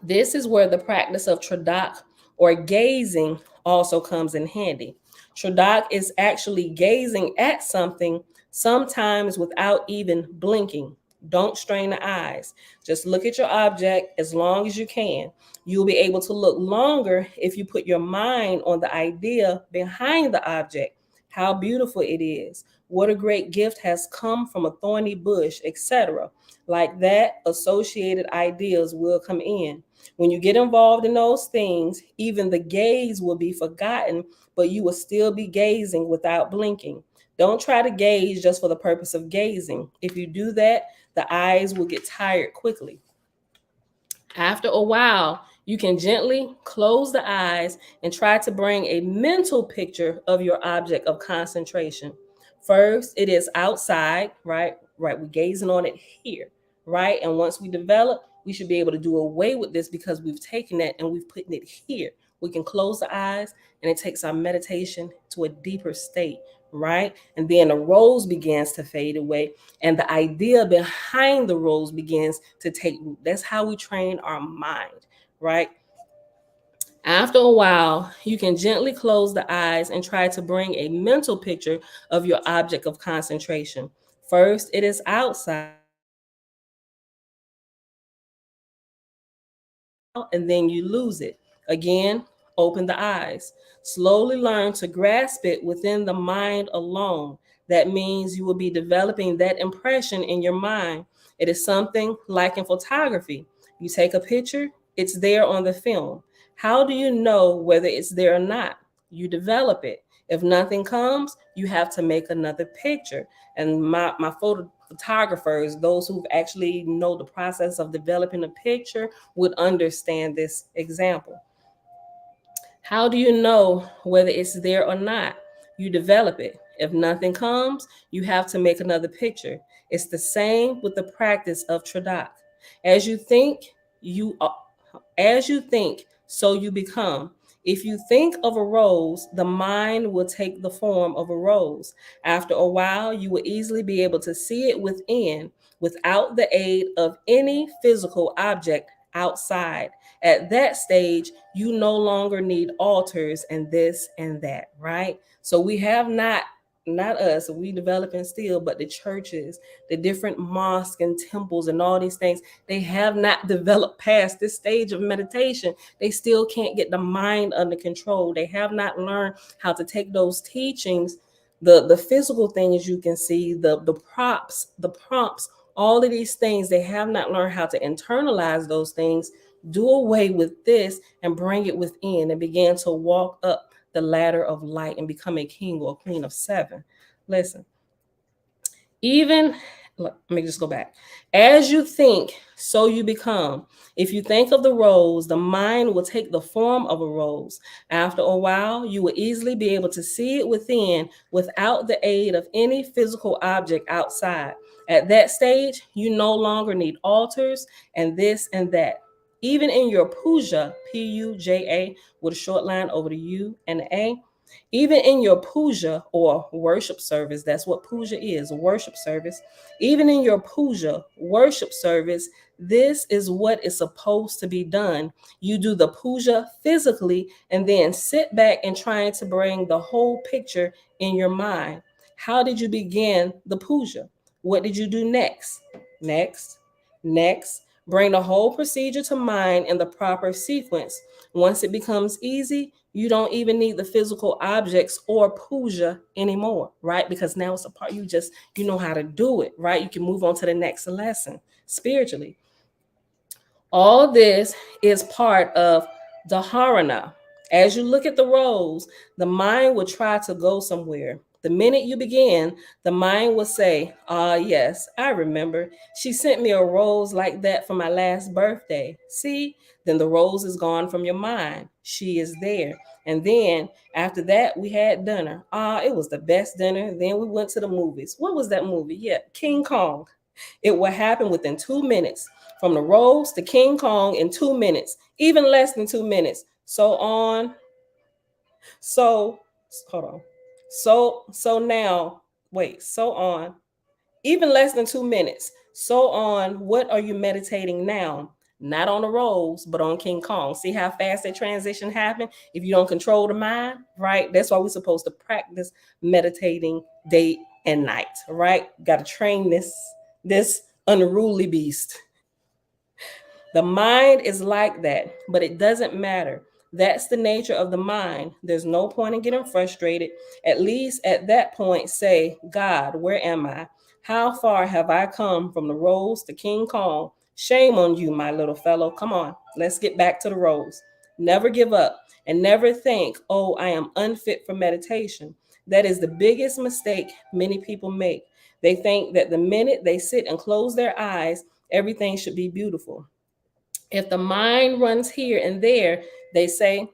This is where the practice of tradak, or gazing, also comes in handy. Tradak is actually gazing at something, sometimes without even blinking. Don't strain the eyes. Just look at your object as long as you can. You'll be able to look longer if you put your mind on the idea behind the object. How beautiful it is. What a great gift has come from a thorny bush, etc. Like that, associated ideas will come in. When you get involved in those things, even the gaze will be forgotten, but you will still be gazing without blinking. Don't try to gaze just for the purpose of gazing. If you do that, the eyes will get tired quickly. After a while, you can gently close the eyes and try to bring a mental picture of your object of concentration. First, it is outside, right? Right, we're gazing on it here, right? And once we develop, we should be able to do away with this because we've taken it and we've put it here. We can close the eyes and it takes our meditation to a deeper state, right? And then the rose begins to fade away and the idea behind the rose begins to take root. That's how we train our mind, right? After a while, you can gently close the eyes and try to bring a mental picture of your object of concentration. First, it is outside, and then you lose it. Again, open the eyes. Slowly learn to grasp it within the mind alone. That means you will be developing that impression in your mind. It is something like in photography. You take a picture, it's there on the film. How do you know whether it's there or not? You develop it. If nothing comes, you have to make another picture. And my photographers, those who actually know the process of developing a picture, would understand this example. How do you know whether it's there or not? You develop it. If nothing comes, you have to make another picture. It's the same with the practice of tradak. As you think, you are, as you think, so you become. If you think of a rose, the mind will take the form of a rose. After a while, you will easily be able to see it within, without the aid of any physical object outside. At that stage, you no longer need altars and this and that, right? So we have not us, we developing still, but the churches, the different mosques and temples and all these things, they have not developed past this stage of meditation. They still can't get the mind under control. They have not learned how to take those teachings The physical things you can see, the props, the prompts, all of these things, they have not learned how to internalize those things. Do away with this and bring it within, and begin to walk up the ladder of light and become a king or a queen of 7. Listen, even, let me just go back. As you think, so you become. If you think of the rose, the mind will take the form of a rose. After a while, you will easily be able to see it within without the aid of any physical object outside. At that stage, you no longer need altars and this and that. Even in your puja, Puja, with a short line over the U and the A, even in your puja or worship service, that's what puja is, a worship service. Even in your puja, worship service, this is what is supposed to be done. You do the puja physically and then sit back and trying to bring the whole picture in your mind. How did you begin the puja? What did you do next? Next. Bring the whole procedure to mind in the proper sequence. Once it becomes easy, you don't even need the physical objects or puja anymore, right? Because now it's a part, you know how to do it, right? You can move on to the next lesson spiritually. All this is part of dharana. As you look at the rose, the mind will try to go somewhere. The minute you begin, the mind will say, "Ah, yes, I remember. She sent me a rose like that for my last birthday." See, then the rose is gone from your mind. She is there. And then after that, we had dinner. Ah, it was the best dinner. Then we went to the movies. What was that movie? Yeah, King Kong. It will happen within 2 minutes. From the rose to King Kong in 2 minutes, even less than 2 minutes. So on. So hold on. So now, wait, so on. Even less than 2 minutes. So on, what are you meditating now? Not on the rose, but on King Kong. See how fast that transition happened? If you don't control the mind, right? That's why we're supposed to practice meditating day and night, right? Got to train this unruly beast. The mind is like that, but it doesn't matter. That's the nature of the mind. There's no point in getting frustrated. At least at that point, say, "God, where am I? How far have I come from the rose to King Kong? Shame on you, my little fellow. Come on, let's get back to the rose." Never give up and never think, "Oh, I am unfit for meditation." That is the biggest mistake many people make. They think that the minute they sit and close their eyes, everything should be beautiful. If the mind runs here and there, they say,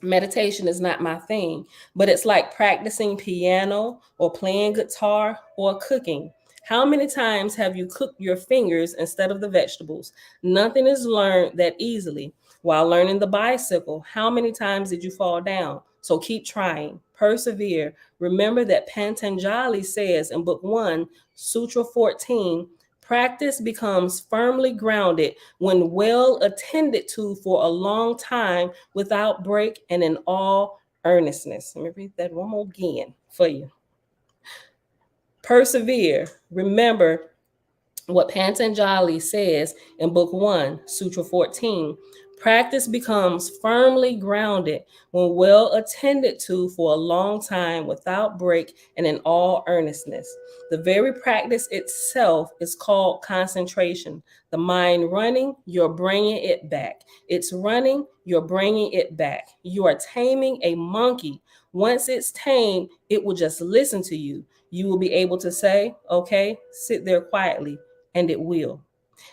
meditation is not my thing. But it's like practicing piano or playing guitar or cooking. How many times have you cooked your fingers instead of the vegetables? Nothing is learned that easily. While learning the bicycle, how many times did you fall down? So keep trying, persevere. Remember that Patanjali says in book 1, Sutra 14, practice becomes firmly grounded when well attended to for a long time without break and in all earnestness. Let me read that one more again for you. Persevere. Remember what Patanjali says in book 1, Sutra 14. Practice becomes firmly grounded when well attended to for a long time without break and in all earnestness. The very practice itself is called concentration. The mind running, you're bringing it back. It's running, you're bringing it back. You are taming a monkey. Once it's tamed, it will just listen to you. You will be able to say, "Okay, sit there quietly," and it will.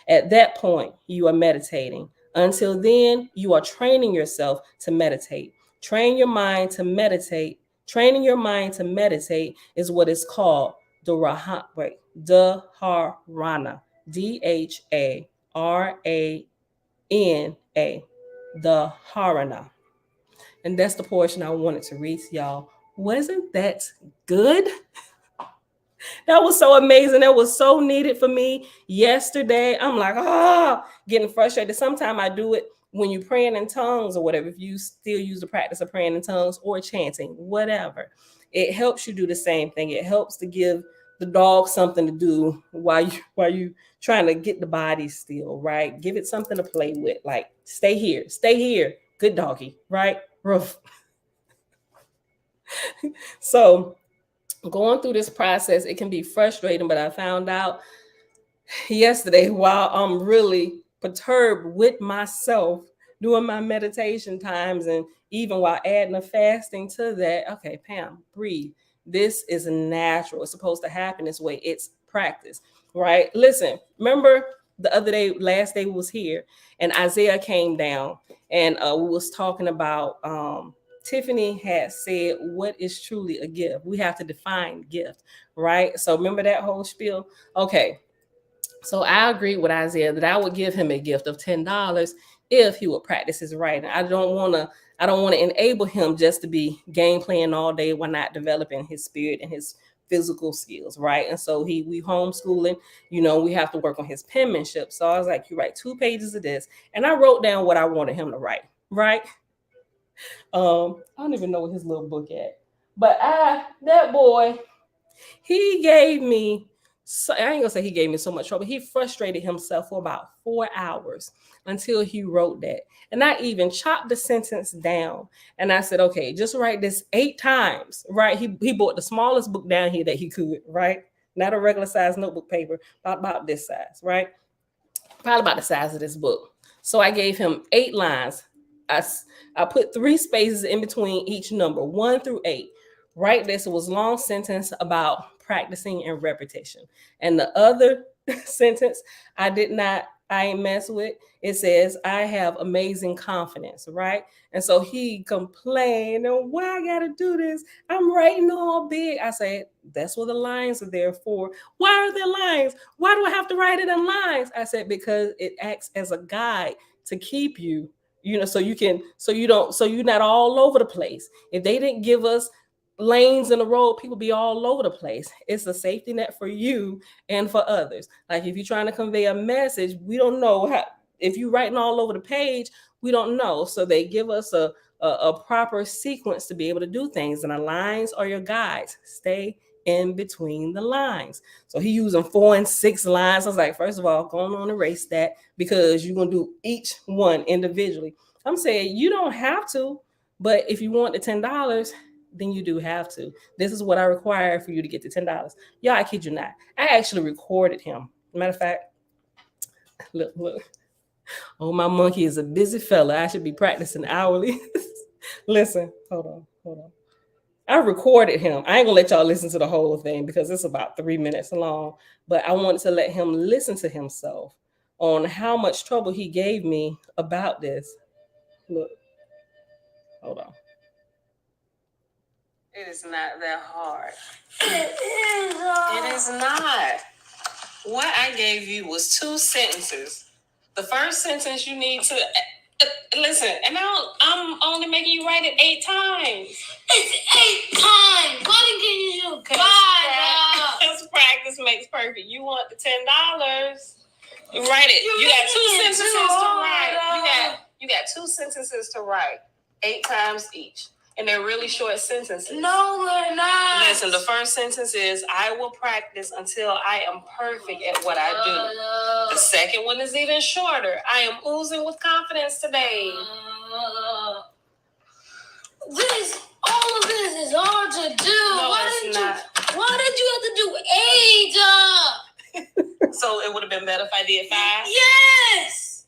At that point, you are meditating. Until then, you are training yourself to meditate. Train your mind to meditate. Training your mind to meditate is what is called dharana. Dharana. Dharana. And that's the portion I wanted to read to y'all. Wasn't that good? That was so amazing. That was so needed for me yesterday. I'm like, getting frustrated. Sometimes I do it when you're praying in tongues or whatever. If you still use the practice of praying in tongues or chanting, whatever, it helps you do the same thing. It helps to give the dog something to do while you trying to get the body still, right? Give it something to play with. Like, stay here, good doggy, right? Roof. So going through this process, it can be frustrating, but I found out yesterday while I'm really perturbed with myself doing my meditation times and even while adding a fasting to that. Okay, Pam, breathe. This is natural. It's supposed to happen this way. It's practice, right? Listen, remember the other day, last day we was here and Isaiah came down and we was talking about Tiffany had said, what is truly a gift? We have to define gift, right? So remember that whole spiel? Okay, so I agreed with Isaiah that I would give him a gift of $10 if he would practice his writing. I don't want to enable him just to be game playing all day while not developing his spirit and his physical skills, right? And so we homeschooling, we have to work on his penmanship. So I was like, you write 2 pages of this. And I wrote down what I wanted him to write, right? I don't even know what his little book at. But that boy, he gave me, I ain't gonna say he gave me so much trouble. He frustrated himself for about 4 hours until he wrote that. And I even chopped the sentence down. And I said, okay, just write this 8 times, right? He bought the smallest book down here that he could, right? Not a regular size notebook paper, about this size, right? Probably about the size of this book. So I gave him 8 lines. I put 3 spaces in between each number, 1 through 8. Right, this was long sentence about practicing and repetition. And the other sentence I ain't mess with. It says, I have amazing confidence, right? And so he complained, oh, why I gotta do this? I'm writing all big. I said, that's what the lines are there for. Why are there lines? Why do I have to write it in lines? I said, because it acts as a guide to keep you, so you're not all over the place. If they didn't give us lanes in the road, people be all over the place. It's a safety net for you and for others. Like if you're trying to convey a message, we don't know how, if you're writing all over the page, we don't know. So they give us a proper sequence to be able to do things. And the lines are your guides. Stay in between the lines. So he using 4 and 6 lines. I was like, first of all, go on erase that, because you're gonna do each one individually. I'm saying you don't have to, but if you want the $10, then you do have to. This is what I require for you to get the $10. Y'all, I kid you not. I actually recorded him. Matter of fact, look. Oh, my monkey is a busy fella. I should be practicing hourly. Listen, hold on. I recorded him. I ain't gonna let y'all listen to the whole thing because it's about 3 minutes long. But I wanted to let him listen to himself on how much trouble he gave me about this. Look, hold on. It is not that hard. It is not. What I gave you was 2 sentences. The first sentence you need to listen, and I'm only making you write it 8 times. It's 8 times. Why didn't you do 5? Because practice makes perfect. You want the $10. You write it. You got 2 sentences to write. You got 2 sentences to write. 8 times each. And they're really short sentences. No, they're not. Listen, the first sentence is, I will practice until I am perfect at what I do. The second one is even shorter. I am oozing with confidence today. All of this is hard to do. No, it's not. Why did you have to do 8? So it would have been better if I did 5? Yes.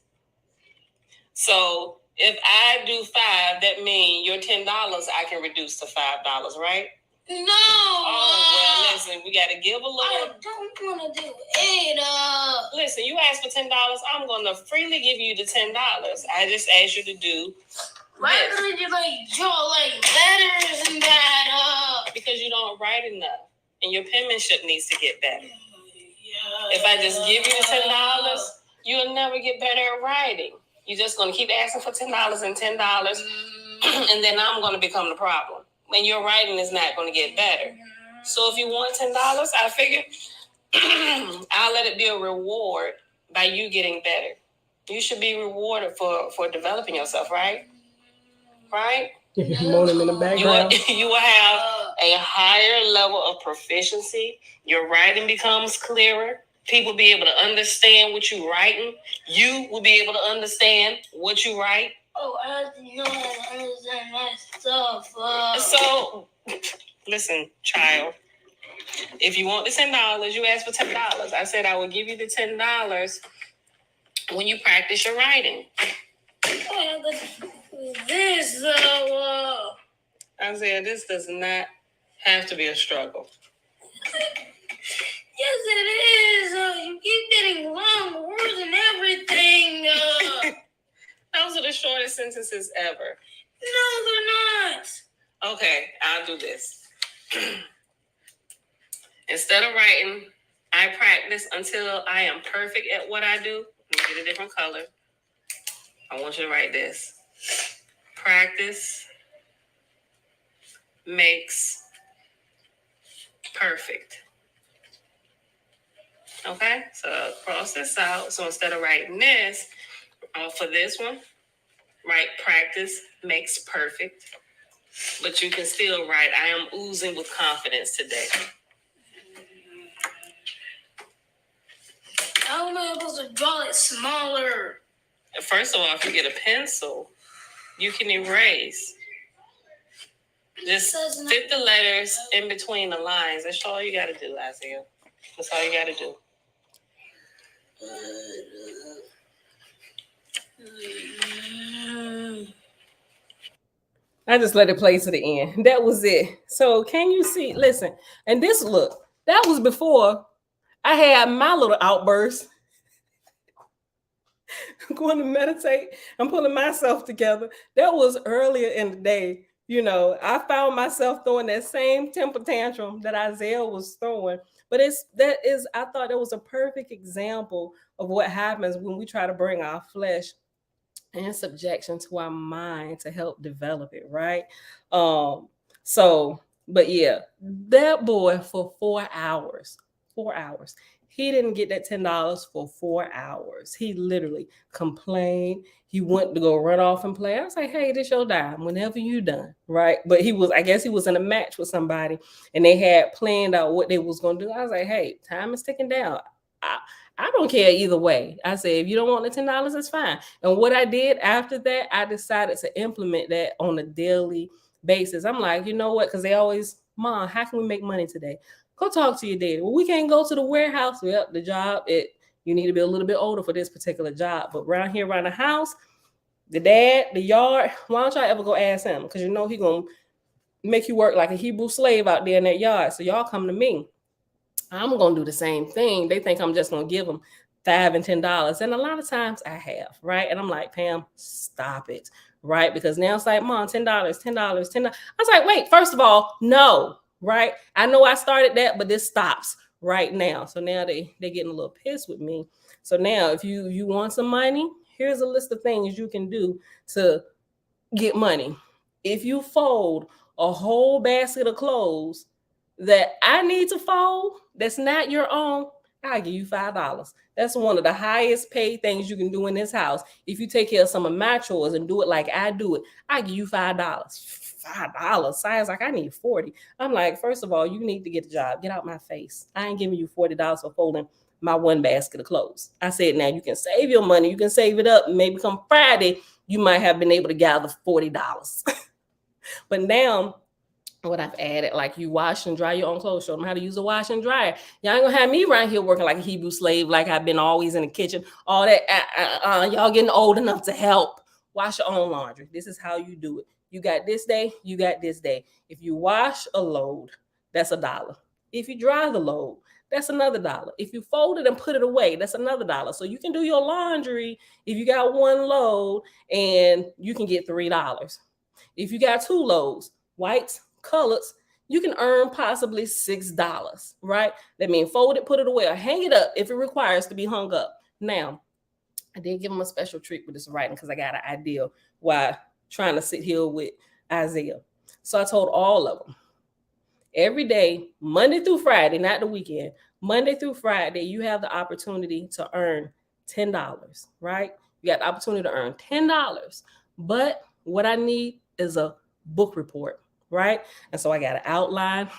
So if I do 5, that means your $10 I can reduce to $5, right? No. Oh, well, listen, we got to give a little. I don't want to do 8. Listen, you asked for $10. I'm going to freely give you the $10. I just asked you to do. Why did you draw letters and that? Because you don't write enough, and your penmanship needs to get better. Yeah. If I just give you the $10, you'll never get better at writing. You're just going to keep asking for $10 and $10, and then I'm going to become the problem. And your writing is not going to get better. So if you want $10, I figure I'll let it be a reward by you getting better. You should be rewarded for developing yourself, right? Right? Moaning in the background. You will have a higher level of proficiency. Your writing becomes clearer. People will be able to understand what you're writing. You will be able to understand what you write. Oh, I don't understand my stuff. So, listen, child. If you want the $10, you ask for $10. I said I will give you the $10 when you practice your writing. This Isaiah, this does not have to be a struggle. Yes, it is. You keep getting long words and everything. Those are the shortest sentences ever. No, they're not. Okay, I'll do this. Instead of writing, I practice until I am perfect at what I do. Let me get a different color. I want you to write this. Practice makes perfect. Okay, so cross this out. So instead of writing this, for this one, write practice makes perfect. But you can still write, I am oozing with confidence today. How am I supposed to draw it smaller? First of all, if you get a pencil, you can erase. Just fit the letters in between the lines. That's all you got to do, Isaiah. That's all you got to do. I just let it play to the end. That was it. So can you see? Listen, and this look, that was before I had my little outburst. I'm going to meditate. I'm pulling myself together. That was earlier in the day. You know, I found myself throwing that same temper tantrum that Isaiah was throwing. But I thought it was a perfect example of what happens when we try to bring our flesh in subjection to our mind to help develop it, right? But yeah, that boy for 4 hours, he didn't get that $10 for 4 hours. He literally complained. He went to go run off and play. I was like, hey, this your time whenever you done, right? But I guess he was in a match with somebody and they had planned out what they was going to do. I was like, hey, time is ticking down. I don't care either way. I said, if you don't want the $10, that's fine. And what I did after that, I decided to implement that on a daily basis. I'm like, you know what? Because they always, Mom, how can we make money today? Go talk to your daddy. Well, we can't go to the warehouse. Well, the job, you need to be a little bit older for this particular job. But around the house, the dad, the yard, why don't y'all ever go ask him? Because you know he going to make you work like a Hebrew slave out there in that yard. So y'all come to me. I'm going to do the same thing. They think I'm just going to give them $5 and $10. And a lot of times I have, right? And I'm like, Pam, stop it, right? Because now it's like, Mom, $10, $10, $10. I was like, wait, first of all, no, right? I know I started that, but this stops right now. So now they're getting a little pissed with me. So now if you want some money, here's a list of things you can do to get money. If you fold a whole basket of clothes that I need to fold, that's not your own, I'll give you $5. That's one of the highest paid things you can do in this house. If you take care of some of my chores and do it like I do it, I give you $5. $5. Si's like, I need 40. I'm like, first of all, you need to get a job. Get out my face. I ain't giving you $40 for folding my one basket of clothes. I said, now you can save your money. You can save it up. Maybe come Friday, you might have been able to gather $40. But now, what I've added, like you wash and dry your own clothes. Show them how to use a wash and dryer. Y'all ain't gonna have me around here working like a Hebrew slave, like I've been always in the kitchen. All that. Y'all getting old enough to help. Wash your own laundry. This is how you do it. You got this day. You got this day. If you wash a load, that's $1. If you dry the load, that's another $1. If you fold it and put it away, that's another $1. So you can do your laundry if you got one load, and you can get $3. If you got two loads, whites, colors, you can earn possibly $6, right? That means fold it, put it away, or hang it up if it requires to be hung up. Now, I did give him a special treat with this writing because I got an idea while trying to sit here with Isaiah. So I told all of them, every day, Monday through Friday, not the weekend, Monday through Friday, you have the opportunity to earn $10, right? You got the opportunity to earn $10. But what I need is a book report, right? And so I got an outline.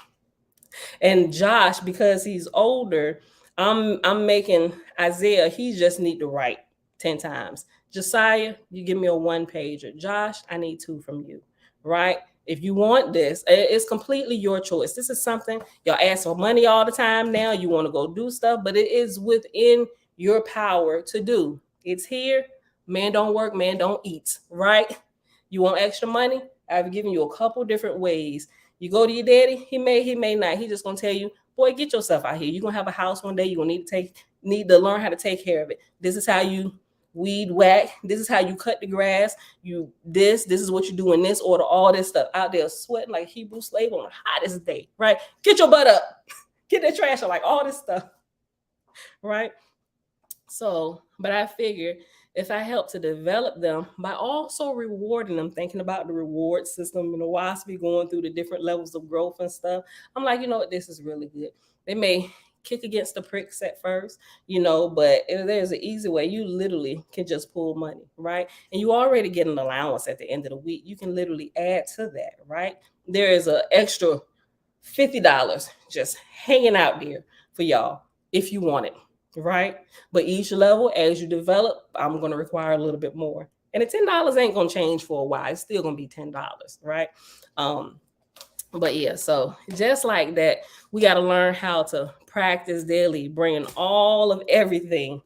And Josh, because he's older, I'm making Isaiah, he just need to write 10 times. Josiah, you give me a 1-pager. Josh, I need 2 from you, right? If you want this, it's completely your choice. This is something y'all ask for money all the time now. You want to go do stuff, but it is within your power to do. It's here. Man don't work, man don't eat, right? You want extra money? I've given you a couple different ways. You go to your daddy, he may not. He just gonna tell you, boy, get yourself out here. You're gonna have a house one day. You're gonna need to learn how to take care of it. This is how you weed whack. This is how you cut the grass. This is what you do in this order. All this stuff out there sweating like Hebrew slave on the hottest day, right? Get your butt up. Get that trash out, like all this stuff, right? So, but I figured if I help to develop them by also rewarding them, thinking about the reward system, why I be going through the different levels of growth and stuff, I'm like, you know what, this is really good. They may kick against the pricks at first, but there's an easy way. You literally can just pull money, right? And you already get an allowance at the end of the week. You can literally add to that, right? There is an extra $50 just hanging out there for y'all if you want it, right? But each level, as you develop, I'm going to require a little bit more. And the $10 ain't going to change for a while. It's still going to be $10, right? But yeah, so just like that, we got to learn how to practice daily, bringing all of everything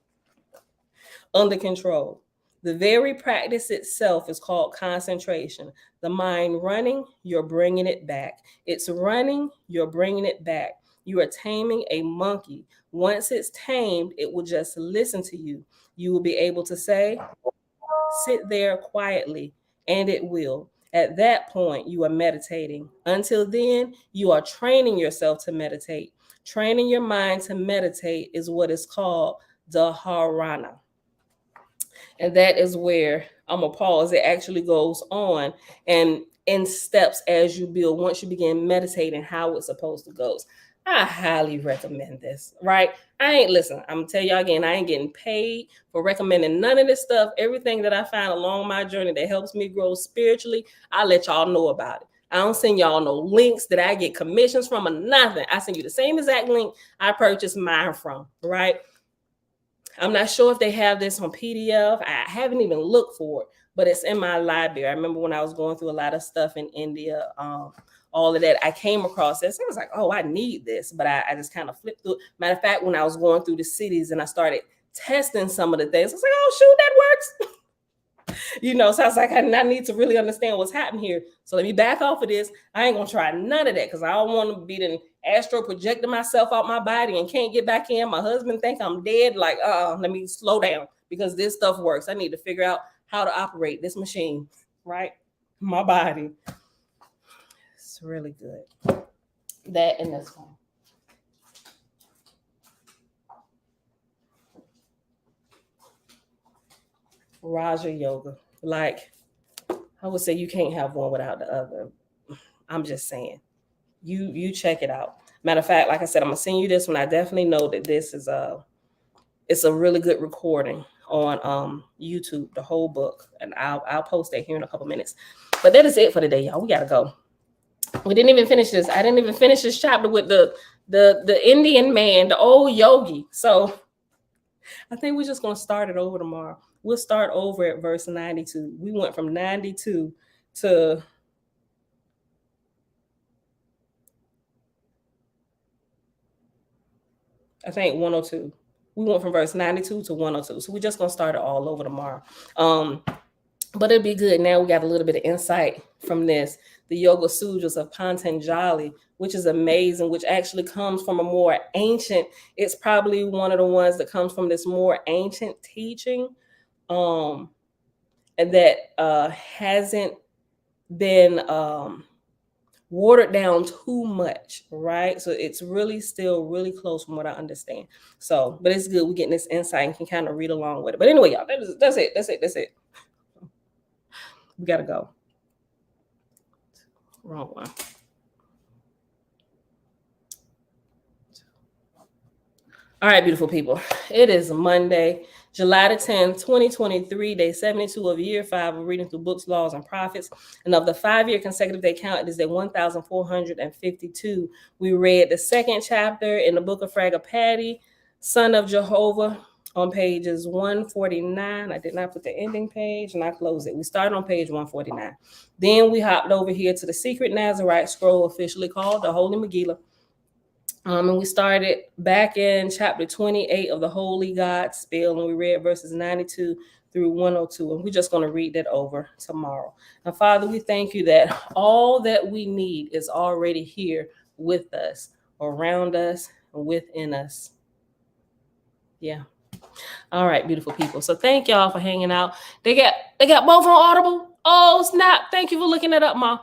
under control. The very practice itself is called concentration. The mind running, you're bringing it back. It's running, you're bringing it back. You are taming a monkey. Once it's tamed, it will just listen to you. You will be able to say, sit there quietly, and it will. At that point, you are meditating. Until then, you are training yourself to meditate. Training your mind to meditate is what is called dharana. And that is where I'm going to pause. It actually goes on and in steps as you build, once you begin meditating how it's supposed to go. I highly recommend this, right? I'm going to tell y'all again, I ain't getting paid for recommending none of this stuff. Everything that I find along my journey that helps me grow spiritually, I let y'all know about it. I don't send y'all no links that I get commissions from or nothing. I send you the same exact link I purchased mine from, right? I'm not sure if they have this on PDF. I haven't even looked for it, but it's in my library. I remember when I was going through a lot of stuff in India, all of that, I came across this. I was like, oh, I need this. But I just kind of flipped through. Matter of fact, when I was going through the cities and I started testing some of the things, I was like, oh, shoot, that works. So I was like, I need to really understand what's happening here. So let me back off of this. I ain't going to try none of that because I don't want to be the astro projecting myself out my body and can't get back in. My husband think I'm dead. Like, let me slow down because this stuff works. I need to figure out how to operate this machine, right? My body. It's really good. That and this one. Raja Yoga. Like, I would say you can't have one without the other. I'm just saying. You check it out. Matter of fact, like I said, I'm gonna send you this one. I definitely know that this is it's a really good recording on YouTube, the whole book, and I'll post that here in a couple minutes. But that is it for today, y'all. We gotta go. We didn't even finish this. I didn't even finish this chapter with the Indian man, the old Yogi. So I think we're just gonna start it over tomorrow. We'll start over at verse 92. We went from 92 to I think 102. We went from verse 92 to 102. So we're just gonna start it all over tomorrow. But it'll be good. Now we got a little bit of insight from this. The Yoga Sutras of 10Jul2023, which is amazing, which actually comes from a more ancient, it's probably one of the ones that comes from this more ancient teaching, and that hasn't been watered down too much, right? So it's really still really close from what I understand. So, but it's good. We're getting this insight and can kind of read along with it. But anyway, y'all, that's it. We gotta go. Wrong one. All right, beautiful people. It is Monday, July the 10th, 2023, day 72 of year 5 of reading through books, laws, and prophets. And of the 5-year consecutive day count, it is day 1452. We read the second chapter in the book of Fragapati, son of Jehovah, on pages 149. I did not put the ending page, and I closed it. We started on page 149. Then we hopped over here to the Secret Nazarite Scroll, officially called the Holy Megillah. And we started back in chapter 28 of the Holy God Spell, and we read verses 92 through 102. And we're just going to read that over tomorrow. Now, Father, we thank you that all that we need is already here with us, around us, and within us. Yeah. All right, beautiful people. So thank y'all for hanging out. They got both on Audible. Oh, snap. Thank you for looking it up, Ma.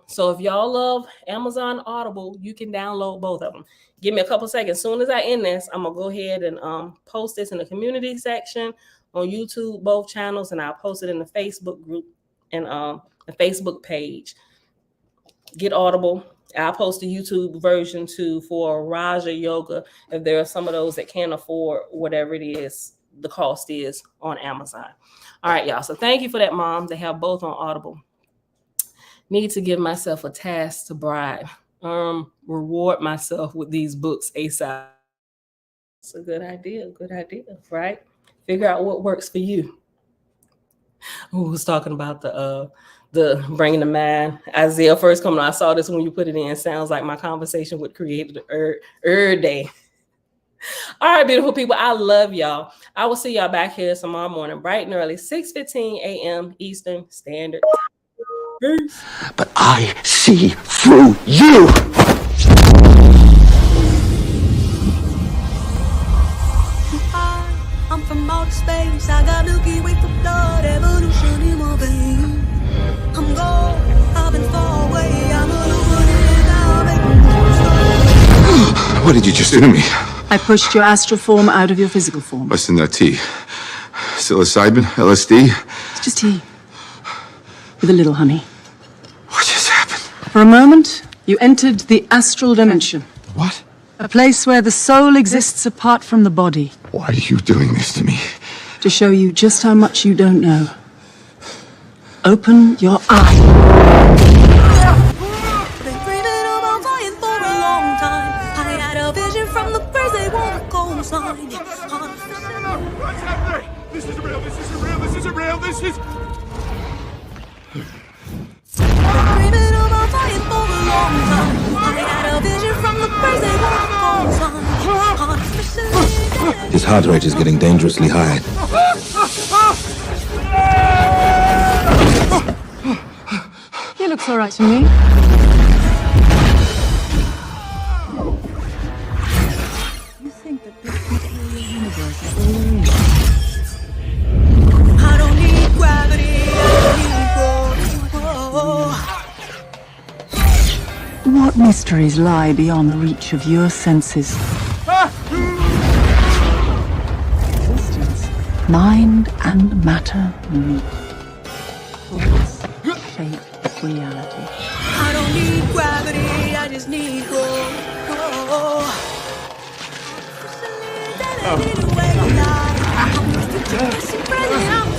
So if y'all love Amazon Audible, you can download both of them. Give me a couple seconds. As soon as I end this, I'm gonna go ahead and post this in the community section on YouTube, both channels, and I'll post it in the Facebook group and the Facebook page. Get Audible. I'll post the YouTube version too for Raja Yoga if there are some of those that can't afford whatever it is the cost is on Amazon. All right, y'all. So thank you for that, Mom. They have both on Audible. Need to give myself a task to bribe. Reward myself with these books ASAP. It's a good idea, right? Figure out what works for you. Who was talking about the bringing the mind? Isaiah first coming on. I saw this when you put it in. Sounds like my conversation with Creator day. All right, beautiful people. I love y'all. I will see y'all back here tomorrow morning, bright and early, 6:15 a.m. Eastern Standard Time. Peace. But I see through you. I'm from outer space. I got Milky Way for blood, evolution in my veins. I'm gold. I've been far away. I'm illuminated now, making What did you just do to me? I pushed your astral form out of your physical form. What's in that tea? Psilocybin? LSD? It's just tea. With a little honey. What just happened? For a moment, you entered the astral dimension. What? A place where the soul exists apart from the body. Why are you doing this to me? To show you just how much you don't know. Open your eyes. been dreaming about flying for a long time. I had a vision from the birds, they won't go sign. What's happening? This isn't real, this isn't real, this isn't real, this is... Dreaming about flying for a long time. I had a vision from the birds, they won't go sign. His heart rate is getting dangerously high. He looks all right to me. You think that this peculiar universe is all there is? I don't need gravity, I need What mysteries lie beyond the reach of your senses? Existence, mind and matter meet. Thoughts shape reality. I don't need gravity, I just need hope. I'm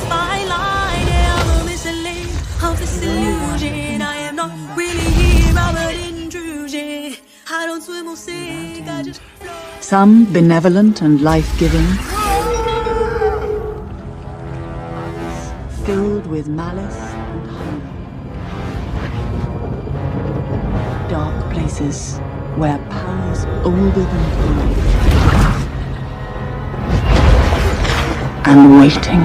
fine line, I'm a mislead of this illusion. I am not really here, I'm an intrusion. I don't swim or sink, I just float. Some benevolent and life-giving, filled with malice and hunger. Dark places where powers older than time and waiting.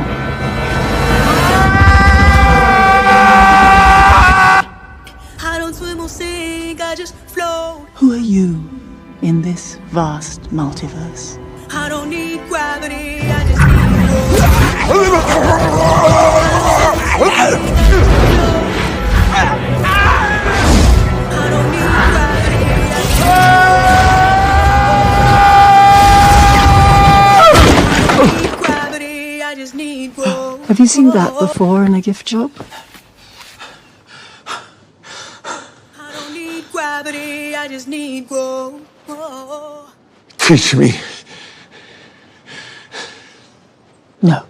I don't swim or sink, I just float. Who are you in this vast multiverse? I don't need gravity, I just need I don't need gravity, I just need growth. Have you seen that before in a gift shop? I don't need gravity, I just need growth. Teach me. No.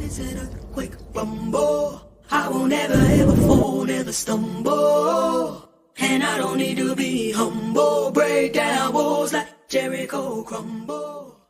It's an earthquake rumble. I won't ever ever fall, never stumble. don't need to be humble. Break down walls like Jericho crumble.